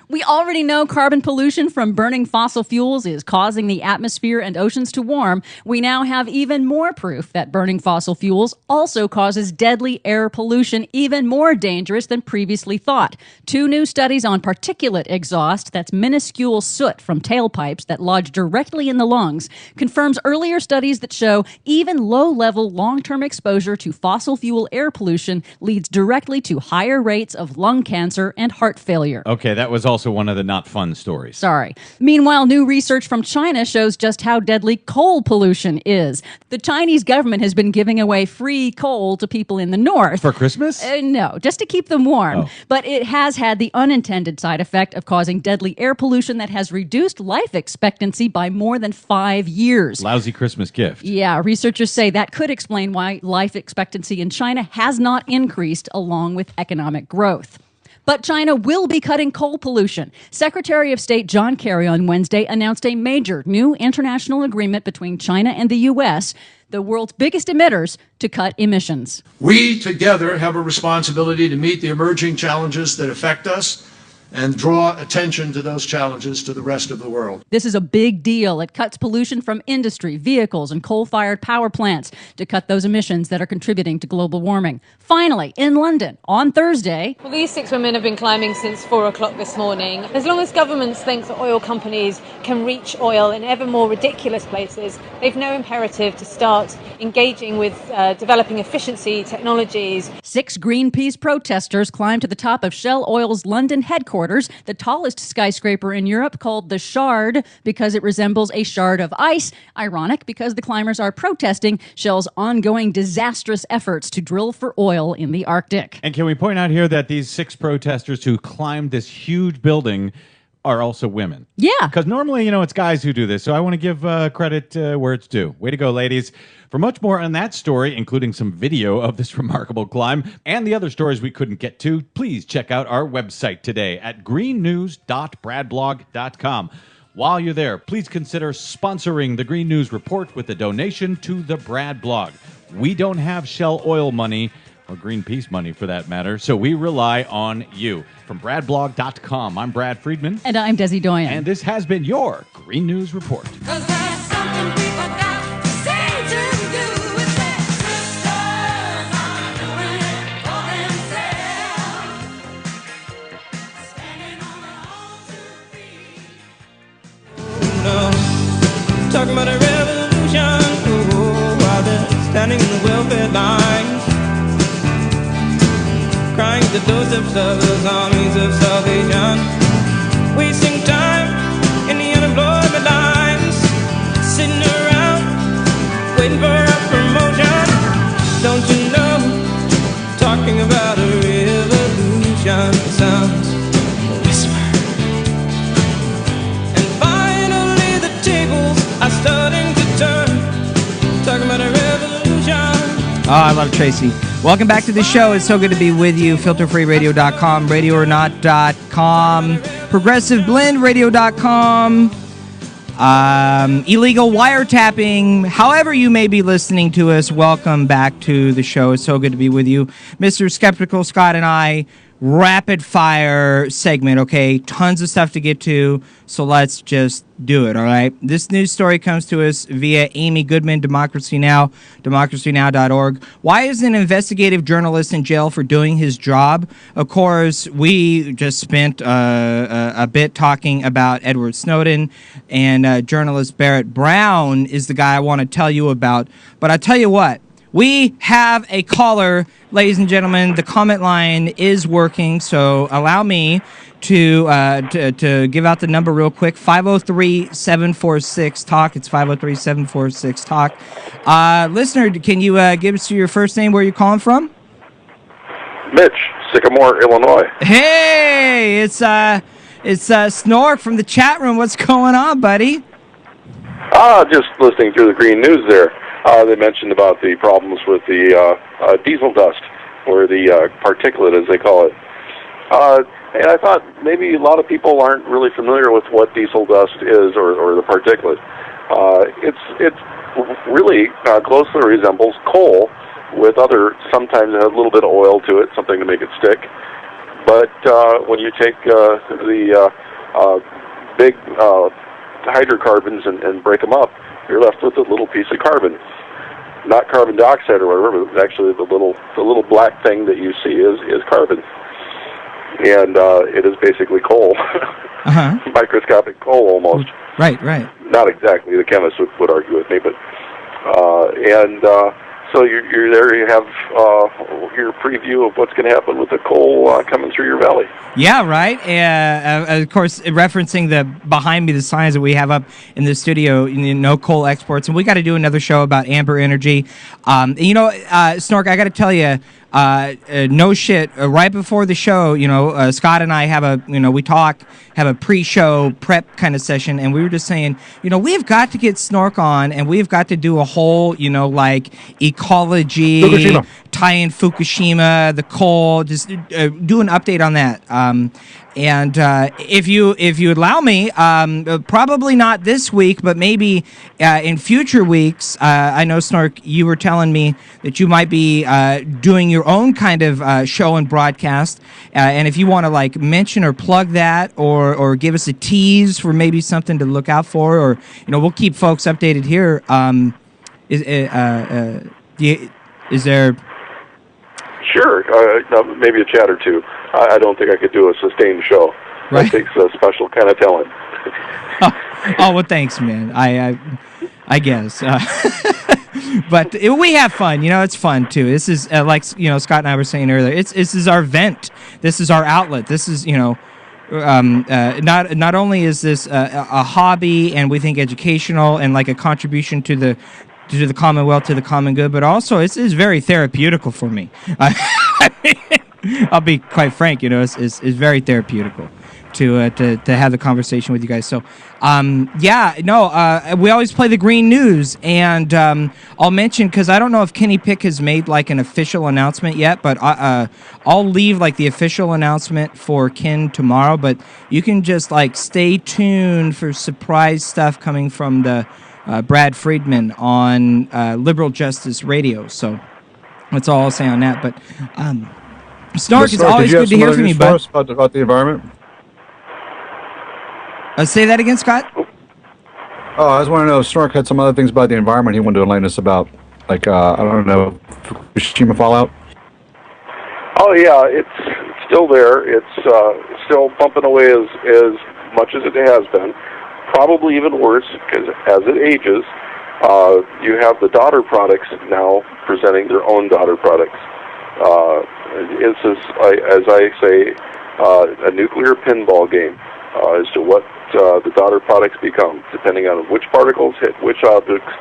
We already know carbon pollution from burning fossil fuels is causing the atmosphere and oceans to warm. We now have even more proof that burning fossil fuels also causes deadly air pollution, even more dangerous than previously thought. 2 new studies on particulate exhaust, that's minuscule soot from tailpipes that lodge directly in the lungs, confirms earlier studies that show even low-level long-term exposure to fossil fuel air pollution leads directly to higher rates of lung cancer and heart failure. Okay, that was also one of the not fun stories. Sorry. Meanwhile, new research from China shows just how deadly coal pollution is. The Chinese government has been giving away free coal to people in the north. For Christmas? No, just to keep them warm. Oh. But it has had the unintended side effect of causing deadly air pollution that has reduced life expectancy by more than 5 years. Lousy Christmas gift. Yeah, researchers say that could explain why life expectancy in China has not increased along with economic growth. But China will be cutting coal pollution. Secretary of State John Kerry on Wednesday announced a major new international agreement between China and the U.S., the world's biggest emitters, to cut emissions. We together have a responsibility to meet the emerging challenges that affect us and draw attention to those challenges to the rest of the world. This is a big deal. It cuts pollution from industry, vehicles, and coal-fired power plants to cut those emissions that are contributing to global warming. Finally, in London, on Thursday... Well, these 6 women have been climbing since 4 o'clock this morning. As long as governments think that oil companies can reach oil in ever more ridiculous places, they've no imperative to start engaging with developing efficiency technologies. 6 Greenpeace protesters climbed to the top of Shell Oil's London headquarters, the tallest skyscraper in Europe, called the Shard because it resembles a shard of ice. Ironic, because the climbers are protesting Shell's ongoing disastrous efforts to drill for oil in the Arctic. And can we point out here that these 6 protesters who climbed this huge building are also women? Yeah. Because normally, it's guys who do this. So I want to give credit where it's due. Way to go, ladies. For much more on that story, including some video of this remarkable climb and the other stories we couldn't get to, please check out our website today at greennews.bradblog.com. While you're there, please consider sponsoring the Green News Report with a donation to the Brad blog. We don't have Shell Oil money, or Greenpeace money for that matter, so we rely on you. From bradblog.com, I'm Brad Friedman. And I'm Desi Doyen. And this has been your Green News Report. talking about a revolution. Oh, while they're standing in the welfare lines, crying at the doorsteps of those armies of salvation, wasting time in the unemployment lines, sitting around waiting for a promotion. Don't you know, talking about a revolution sounds a whisper. And finally the tables are starting to turn, talking about a revolution. Oh, I love Tracy. Welcome back to the show. It's so good to be with you. FilterFreeRadio.com, RadioOrNot.com, ProgressiveBlendRadio.com, illegal wiretapping. However you may be listening to us, welcome back to the show. It's so good to be with you. Mr. Skeptical Scott and I, rapid fire segment, okay? Tons of stuff to get to, so let's just do it, all right? This news story comes to us via Amy Goodman, Democracy Now!, democracynow.org. Why is an investigative journalist in jail for doing his job? Of course, we just spent a bit talking about Edward Snowden, and journalist Barrett Brown is the guy I want to tell you about. But I tell you what, we have a caller, ladies and gentlemen. The comment line is working, so allow me to give out the number real quick. 503-746-TALK. It's 503-746-TALK. Listener, can you give us your first name, where you're calling from? Mitch, Sycamore, Illinois. Hey, it's Snork from the chat room. What's going on, buddy? Just listening through the green news there. They mentioned about the problems with the diesel dust, or the particulate, as they call it. And I thought maybe a lot of people aren't really familiar with what diesel dust is, or the particulate. It really closely resembles coal, with sometimes it has a little bit of oil to it, something to make it stick. But when you take the big hydrocarbons and break them up, you're left with a little piece of carbon. Not carbon dioxide or whatever, but actually the little black thing that you see is carbon. And it is basically coal. Uh-huh. Microscopic coal almost. Right. Not exactly, the chemists would argue with me, but so you're there, you have your preview of what's going to happen with the coal coming through your valley. Yeah, right. Of course, referencing behind me the signs that we have up in the studio, no coal exports, and we got to do another show about amber energy. Snork, I got to tell you, no shit. Right before the show, Scott and I have a pre-show prep kind of session, and we were just saying, we've got to get Snork on, and we've got to do a whole, ecology, Fukushima. tie in Fukushima, the coal, just do an update on that. And if you allow me, probably not this week, but maybe in future weeks. I know, Snork, you were telling me that you might be doing your own kind of show and broadcast. And if you want to mention or plug that, or give us a tease for maybe something to look out for, or we'll keep folks updated here. Is there? Sure, maybe a chat or two. I don't think I could do a sustained show. Right. That takes a special kind of talent. Oh, well, thanks, man. I guess. But we have fun. It's fun, too. This is, Scott and I were saying earlier, this is our vent. This is our outlet. This is, not only is this a hobby and we think educational and like a contribution to the Commonwealth, to the common good, but also it's very therapeutical for me. I'll be quite frank, it's very therapeutical to have the conversation with you guys. So, we always play the green news, and I'll mention, because I don't know if Kenny Pick has made an official announcement yet, but I'll leave the official announcement for Ken tomorrow, but you can just stay tuned for surprise stuff coming from the Brad Friedman on Liberal Justice Radio. So that's all I'll say on that. But Snork, it's always good to hear from you, bud. About the environment? Say that again, Scott? Oh, I just want to know if Snork had some other things about the environment he wanted to enlighten us about, I don't know, Fukushima fallout? Oh, yeah, it's still there. It's still pumping away as much as it has been. probably even worse, because as it ages, you have the daughter products now presenting their own daughter products. It's as I say, a nuclear pinball game as to what the daughter products become. Depending on which particles hit which objects,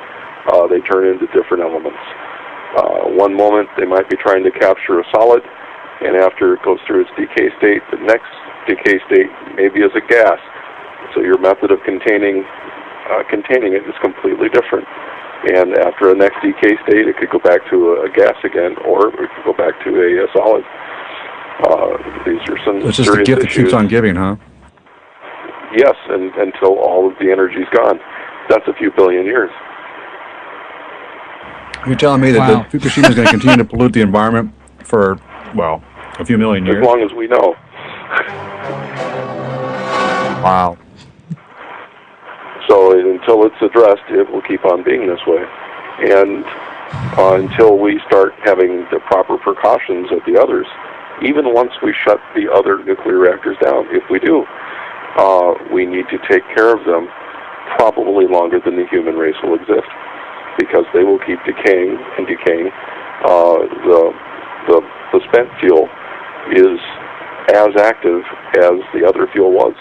they turn into different elements. One moment they might be trying to capture a solid, and after it goes through its decay state, the next decay state maybe is a gas. So your method of containing it is completely different. And after a next decay state, it could go back to a gas again, or it could go back to a solid. These are some It's just a gift that keeps on giving, huh? Yes, and until all of the energy's gone. That's a few billion years. You're telling me that Fukushima is going to continue to pollute the environment for, well, a few million years? As long as we know. Wow. So until it's addressed, it will keep on being this way. And until we start having the proper precautions of the others, even once we shut the other nuclear reactors down, if we do, we need to take care of them probably longer than the human race will exist, because they will keep decaying and decaying. The spent fuel is as active as the other fuel was.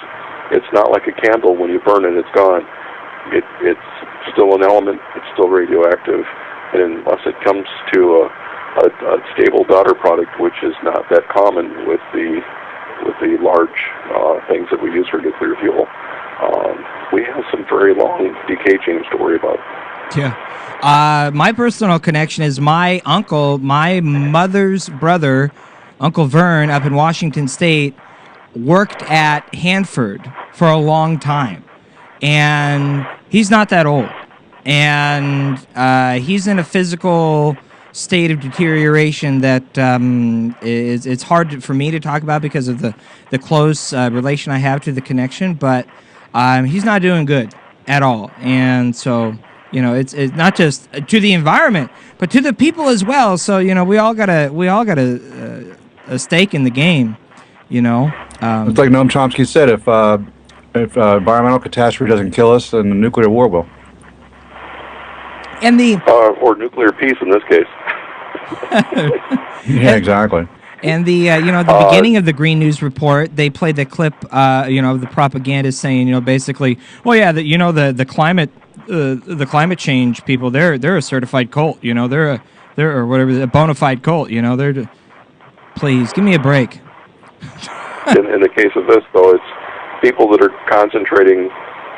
It's not like a candle. When you burn it, it's gone. It's still an element. It's still radioactive. And unless it comes to a stable daughter product, which is not that common with the large things that we use for nuclear fuel, we have some very long decay chains to worry about. Yeah. My personal connection is my uncle, my mother's brother, Uncle Vern, up in Washington State, worked at Hanford for a long time. And he's not that old. And he's in a physical state of deterioration that it's hard for me to talk about because of the close relation I have to the connection. But he's not doing good at all. And so, it's not just to the environment, but to the people as well. So, we all got a stake in the game, It's like Noam Chomsky said, if environmental catastrophe doesn't kill us, then the nuclear war will. And or nuclear peace in this case. Yeah, exactly. And the beginning of the Green News Report, they played the clip, of the propagandist saying, basically, oh yeah, the climate change people, they're a certified cult, they're or whatever, a bona fide cult, please give me a break. In the case of this, though, it's people that are concentrating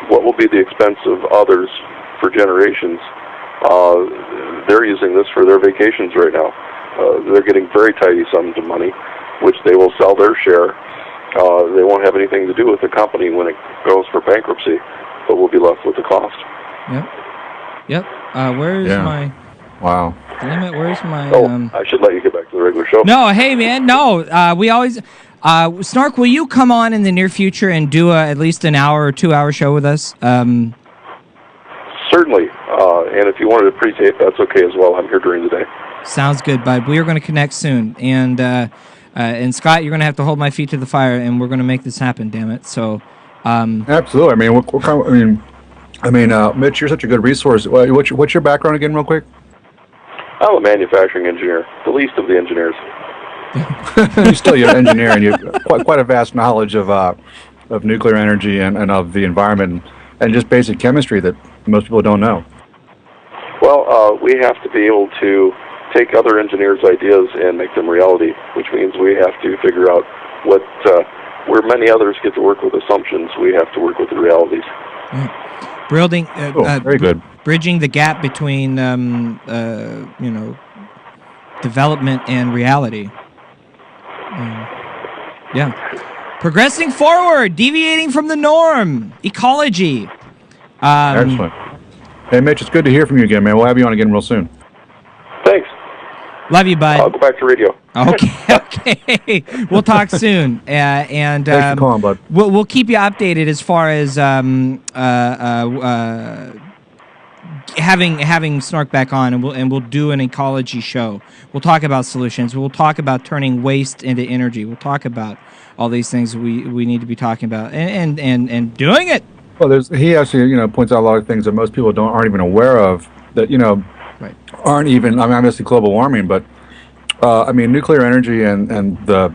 what will be the expense of others for generations. They're using this for their vacations right now. They're getting very tidy sums of money, which they will sell their share. They won't have anything to do with the company when it goes for bankruptcy, but will be left with the cost. Yep. Where's my... Wow. Damn it, where's my... I should let you get back to the regular show. No, hey, man, no. We always... Snark, will you come on in the near future and do at least an hour or 2 hour show with us? Certainly. And if you wanted to pre-tape, that's okay as well. I'm here during the day. Sounds good, bud. We are going to connect soon. And Scott, you're going to have to hold my feet to the fire, and we're going to make this happen, damn it. So... Absolutely. I mean, Mitch, you're such a good resource. What's your background again, real quick? I'm a manufacturing engineer, the least of the engineers. You're an engineer, and you have quite a vast knowledge of nuclear energy and of the environment and just basic chemistry that most people don't know. Well, we have to be able to take other engineers' ideas and make them reality, which means we have to figure out where many others get to work with assumptions, we have to work with the realities. Very good. Bridging the gap between, development and reality. Progressing forward, deviating from the norm, ecology. Excellent. Hey, Mitch, it's good to hear from you again, man. We'll have you on again real soon. Thanks. Love you, bud. I'll go back to radio. Okay. We'll talk soon. And thanks for calling, bud. We'll keep you updated as far as having Snark back on, and we'll do an ecology show. We'll talk about solutions. We'll talk about turning waste into energy. We'll talk about all these things we need to be talking about and doing it. Well, he actually, points out a lot of things that most people aren't even aware of, that, aren't even, I mean, obviously global warming, but, nuclear energy and the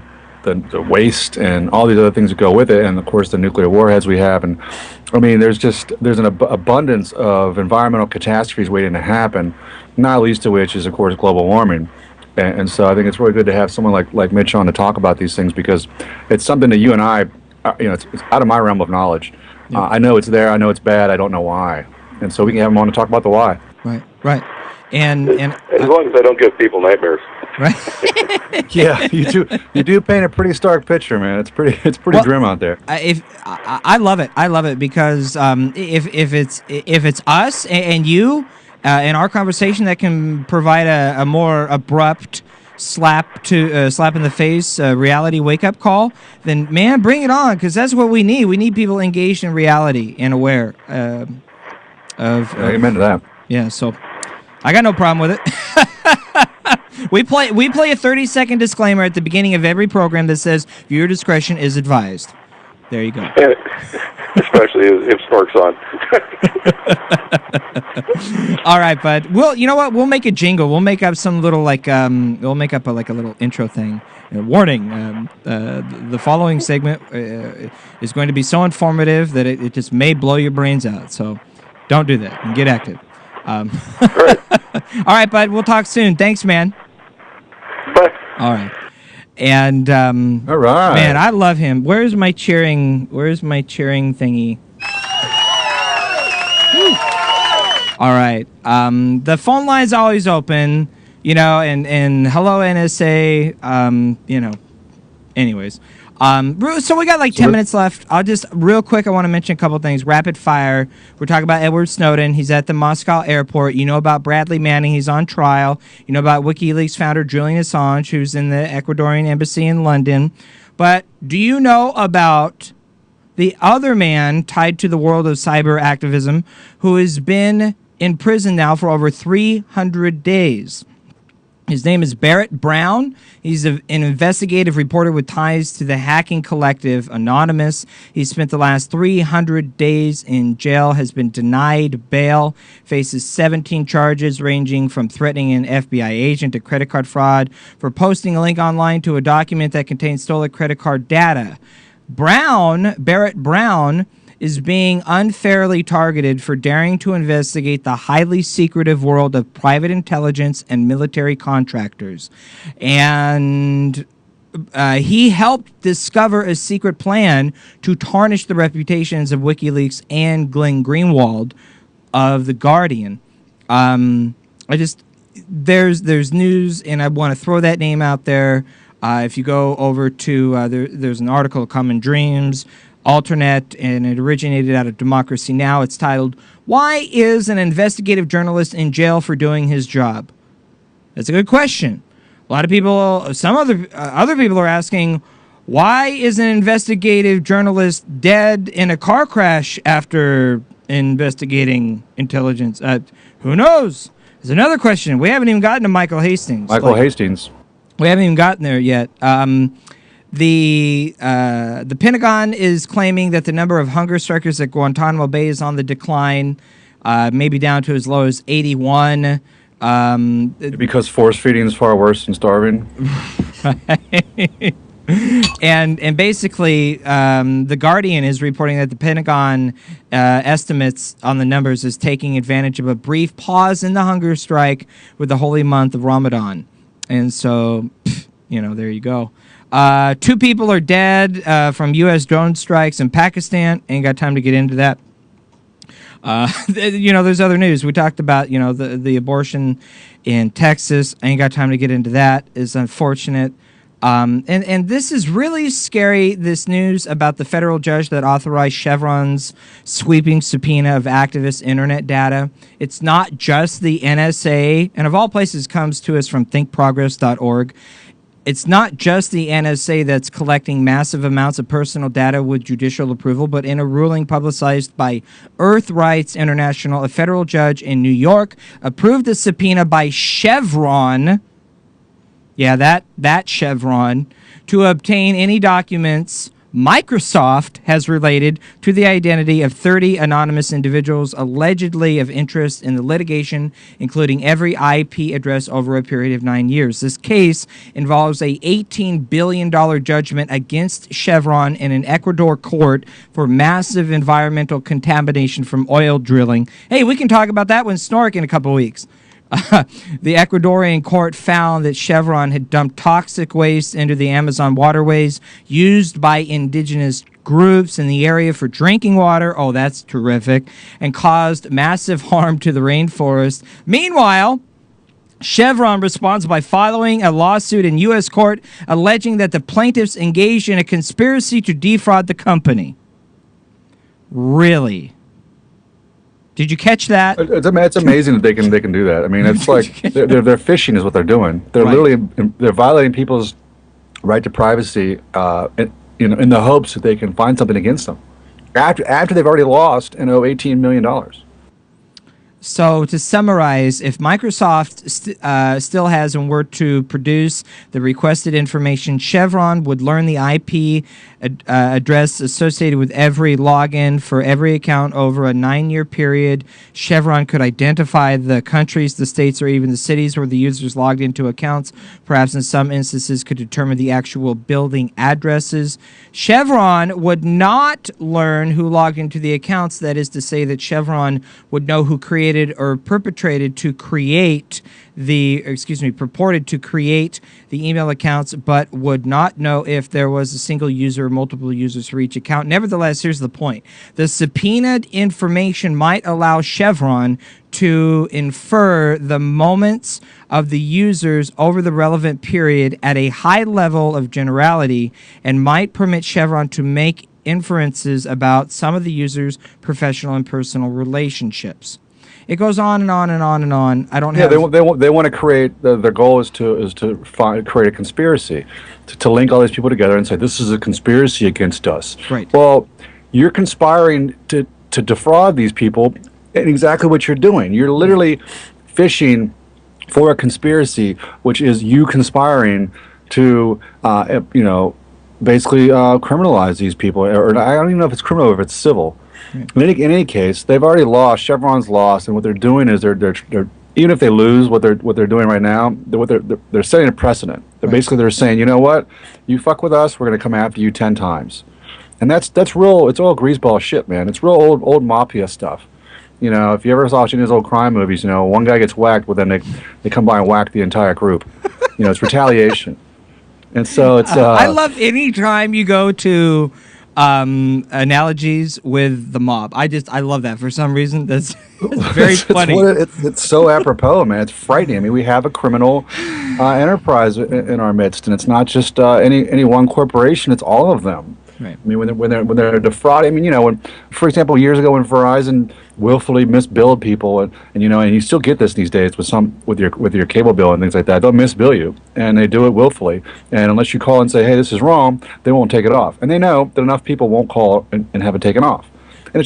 waste and all these other things that go with it, and of course the nuclear warheads we have, and there's an abundance of environmental catastrophes waiting to happen, not least of which is of course global warming. And so I think it's really good to have someone like Mitch on to talk about these things, because it's something that you and I, it's out of my realm of knowledge. I know it's there. I know it's bad. I don't know why. And so we can have him on to talk about the why. Right. And as long as I don't give people nightmares. Right. Yeah, you do paint a pretty stark picture, man. It's pretty grim out there. I love it. I love it because if it's us and you in our conversation that can provide a more abrupt slap in the face reality wake up call, then man, bring it on, because that's what we need. We need people engaged in reality and aware of. Amen to that. Yeah, so I got no problem with it. We play a 30-second disclaimer at the beginning of every program that says viewer discretion is advised. There you go. Especially if Stork's on. All right, bud. You know what? We'll make a jingle. We'll make up some little we'll make up a little intro thing. Warning: the following segment is going to be so informative that it just may blow your brains out. So don't do that and get active. All right, bud. We'll talk soon. Thanks, man. Bye. All right. And all right, man, I love him. Where's my cheering thingy? All right. The phone line's always open, and hello NSA, anyways. So we got like 10 minutes left. I'll just real quick, I want to mention a couple things. Rapid fire. We're talking about Edward Snowden. He's at the Moscow airport. You know about Bradley Manning. He's on trial. You know about WikiLeaks founder Julian Assange, who's in the Ecuadorian embassy in London. But do you know about the other man tied to the world of cyber activism who has been in prison now for over 300 days? His name is Barrett Brown. He's an investigative reporter with ties to the hacking collective Anonymous. He spent the last 300 days in jail, has been denied bail, faces 17 charges ranging from threatening an FBI agent to credit card fraud for posting a link online to a document that contains stolen credit card data. Barrett Brown, is being unfairly targeted for daring to investigate the highly secretive world of private intelligence and military contractors. And he helped discover a secret plan to tarnish the reputations of WikiLeaks and Glenn Greenwald of The Guardian. There's news, and I want to throw that name out there. If you go over to, there's an article, Common Dreams, Alternet, and it originated out of Democracy Now! It's titled, "Why is an investigative journalist in jail for doing his job?" That's a good question. A lot of people, some other people are asking, why is an investigative journalist dead in a car crash after investigating intelligence? Who knows? There's another question. We haven't even gotten to Michael Hastings. Hastings. We haven't even gotten there yet. The Pentagon is claiming that the number of hunger strikers at Guantanamo Bay is on the decline, maybe down to as low as 81. Because force feeding is far worse than starving. And basically, The Guardian is reporting that the Pentagon estimates on the numbers is taking advantage of a brief pause in the hunger strike with the holy month of Ramadan. And so, there you go. 2 people are dead from U.S. drone strikes in Pakistan. Ain't got time to get into that. There's other news. We talked about, the abortion in Texas. Ain't got time to get into that. It's unfortunate. And this is really scary, this news about the federal judge that authorized Chevron's sweeping subpoena of activist internet data. It's not just the NSA, and of all places comes to us from thinkprogress.org. It's not just the NSA that's collecting massive amounts of personal data with judicial approval, but in a ruling publicized by Earth Rights International, a federal judge in New York approved a subpoena by Chevron, that Chevron, to obtain any documents Microsoft has related to the identity of 30 anonymous individuals allegedly of interest in the litigation, including every IP address over a period of 9 years. This case involves a $18 billion judgment against Chevron in an Ecuador court for massive environmental contamination from oil drilling. Hey, we can talk about that when Snork in a couple weeks. The Ecuadorian court found that Chevron had dumped toxic waste into the Amazon waterways used by indigenous groups in the area for drinking water. Oh, that's terrific. And caused massive harm to the rainforest. Meanwhile, Chevron responds by filing a lawsuit in U.S. court alleging that the plaintiffs engaged in a conspiracy to defraud the company. Really? Did you catch that? It's amazing that they can do that. I mean, it's like they're fishing is what they're doing. They're literally they're violating people's right to privacy, in the hopes that they can find something against them after they've already lost and owe $18 million. So to summarize, if Microsoft still has and were to produce the requested information, Chevron would learn the IP address associated with every login for every account over a 9-year period. Chevron could identify the countries, the states, or even the cities where the users logged into accounts. Perhaps in some instances could determine the actual building addresses. Chevron would not learn who logged into the accounts. That is to say that Chevron would know who created or purported to create the email accounts, but would not know if there was a single user or multiple users for each account. Nevertheless, here's the point. The subpoenaed information might allow Chevron to infer the moments of the users over the relevant period at a high level of generality and might permit Chevron to make inferences about some of the users' professional and personal relationships. It goes on and on and on and on. I don't have. They want to create. Their goal is to create a conspiracy, to link all these people together and say this is a conspiracy against us. Right. Well, you're conspiring to defraud these people, and exactly what you're doing. You're literally fishing for a conspiracy, which is you conspiring to, basically criminalize these people. Or I don't even know if it's criminal or if it's civil. In any case, they've already lost. Chevron's lost, and what they're doing is they're even if they lose what they're doing right now, they're setting a precedent. They're saying, you know what, you fuck with us, we're going to come after you 10 times, and that's real. It's all greaseball shit, man. It's real old mafia stuff. You know, if you ever saw any of those old crime movies, one guy gets whacked, well then they come by and whack the entire group. It's retaliation, and so it's. I love any time you go to. Analogies with the mob. I love that for some reason. That's very funny. It's so apropos, man. It's frightening. I mean, we have a criminal enterprise in our midst, and it's not just any one corporation. It's all of them. Right. I mean, when they're defrauding. I mean, when, for example, years ago when Verizon willfully misbilled people, and you still get this these days with your cable bill and things like that. They'll misbill you, and they do it willfully. And unless you call and say, "Hey, this is wrong," they won't take it off. And they know that enough people won't call and have it taken off. And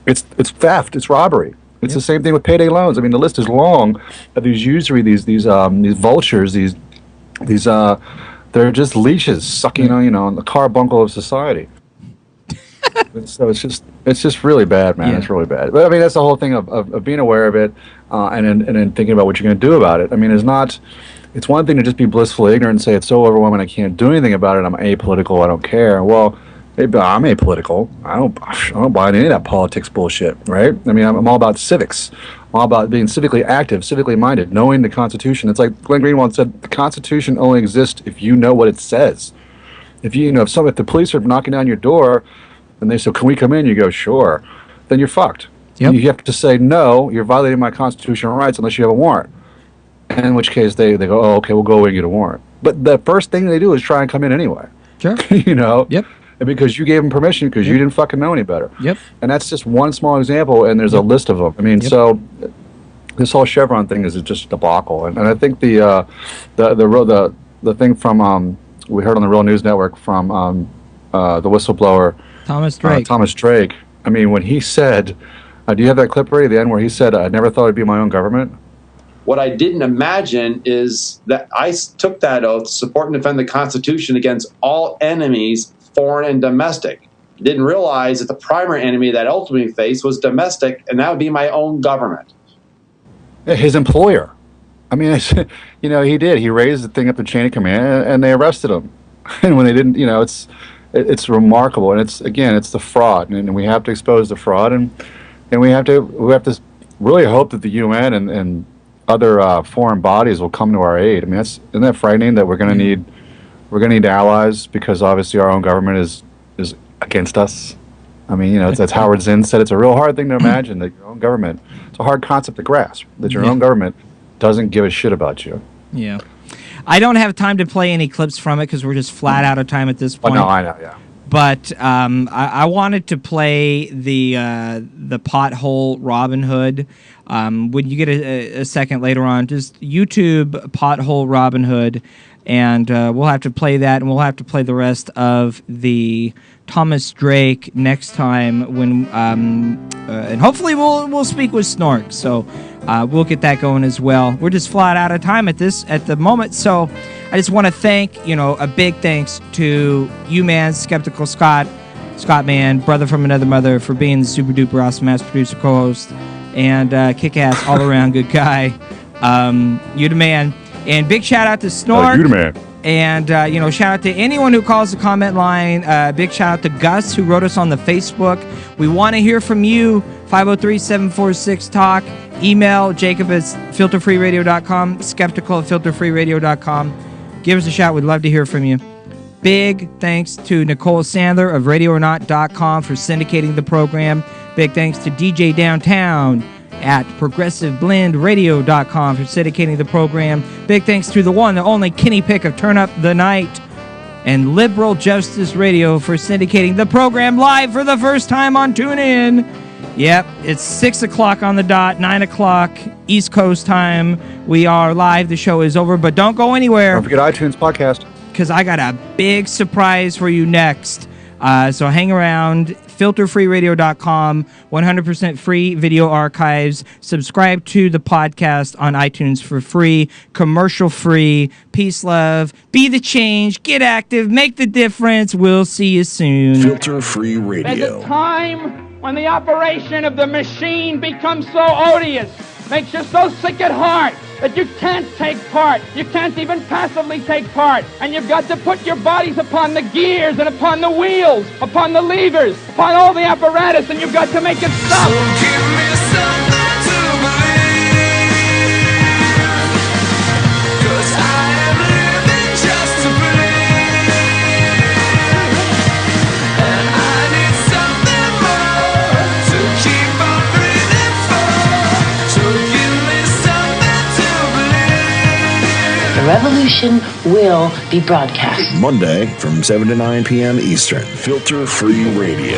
it's theft. It's robbery. It's the same thing with payday loans. I mean, the list is long of these usury, these vultures, these they're just leeches sucking on the carbuncle of society. So it's just really bad, man. It's really bad. But I mean, that's the whole thing of being aware of it, and then thinking about what you're going to do about it. I mean, it's one thing to just be blissfully ignorant and say it's so overwhelming I can't do anything about it. I'm apolitical. I don't care. Well, maybe I'm apolitical. I don't buy any of that politics bullshit, right? I mean, I'm all about civics. I'm all about being civically active, civically minded, knowing the Constitution. It's like Glenn Greenwald said, the Constitution only exists if you know what it says. If the police are knocking down your door and they say, "Can we come in?" You go, "Sure." Then you're fucked. Yep. You have to say, "No, you're violating my constitutional rights unless you have a warrant." In which case they go, "Oh, okay, we'll go away and get a warrant." But the first thing they do is try and come in anyway. Sure. Yep. And because you gave them permission because you didn't fucking know any better. Yep. And that's just one small example, and there's a list of them. I mean, so this whole Chevron thing is just a debacle. And I think the thing from we heard on the Real News Network from the whistleblower Thomas Drake. I mean, when he said, do you have that clip right at the end where he said, "I never thought it'd be my own government"? What I didn't imagine is that I took that oath to support and defend the Constitution against all enemies, foreign and domestic. Didn't realize that the primary enemy that ultimately faced was domestic, and that would be my own government. His employer. I mean, you know, he did. He raised the thing up the chain of command, and they arrested him. And when they didn't, you know, it's remarkable. And it's the fraud, and we have to expose the fraud, and we have to really hope that the UN and other foreign bodies will come to our aid. I mean, isn't that frightening that we're going to need allies, because obviously our own government is against us. I mean, you know, that's Howard Zinn said, it's a real hard thing to imagine that your own government, it's a hard concept to grasp, that your own government doesn't give a shit about you. Yeah. I don't have time to play any clips from it because we're just flat out of time at this point. Oh, no, I know, yeah. But I wanted to play the pothole Robin Hood. When you get a second later on, just YouTube pothole Robin Hood, and we'll have to play that, and we'll have to play the rest of the Thomas Drake next time when, and hopefully we'll speak with Snork. So we'll get that going as well. We're just flat out of time at the moment. So I just want to thank, a big thanks to you, man, Skeptical Scott man, brother from another mother, for being the super duper awesome ass producer co-host and kick ass all around good guy. You the man. And big shout out to Snork. You the man. And, shout out to anyone who calls the comment line. Big shout out to Gus, who wrote us on the Facebook. We want to hear from you. 503-746-TALK. Email Jacob at filterfreeradio.com. Skeptical at filterfreeradio.com. Give us a shout. We'd love to hear from you. Big thanks to Nicole Sandler of RadioOrNot.com for syndicating the program. Big thanks to DJ Downtown at ProgressiveBlendRadio.com for syndicating the program. Big thanks to the one, the only Kenny Pick of Turn Up the Night and Liberal Justice Radio for syndicating the program live for the first time on TuneIn. Yep, it's 6 o'clock on the dot, 9 o'clock East Coast time. We are live. The show is over, but don't go anywhere. Don't forget iTunes podcast, because I got a big surprise for you next. So hang around. FilterFreeRadio.com, 100% free video archives. Subscribe to the podcast on iTunes for free, commercial free. Peace, love. Be the change. Get active. Make the difference. We'll see you soon. Filter Free Radio. There's a time when the operation of the machine becomes so odious, makes you so sick at heart that you can't take part. You can't even passively take part. And you've got to put your bodies upon the gears and upon the wheels, upon the levers, upon all the apparatus, and you've got to make it stop. So give me something to believe, 'cause I am living just to believe, and I need something more to keep on breathing for. So give me something to believe. The revolution will be broadcast Monday from 7 to 9 p.m. Eastern. Filter Free Radio.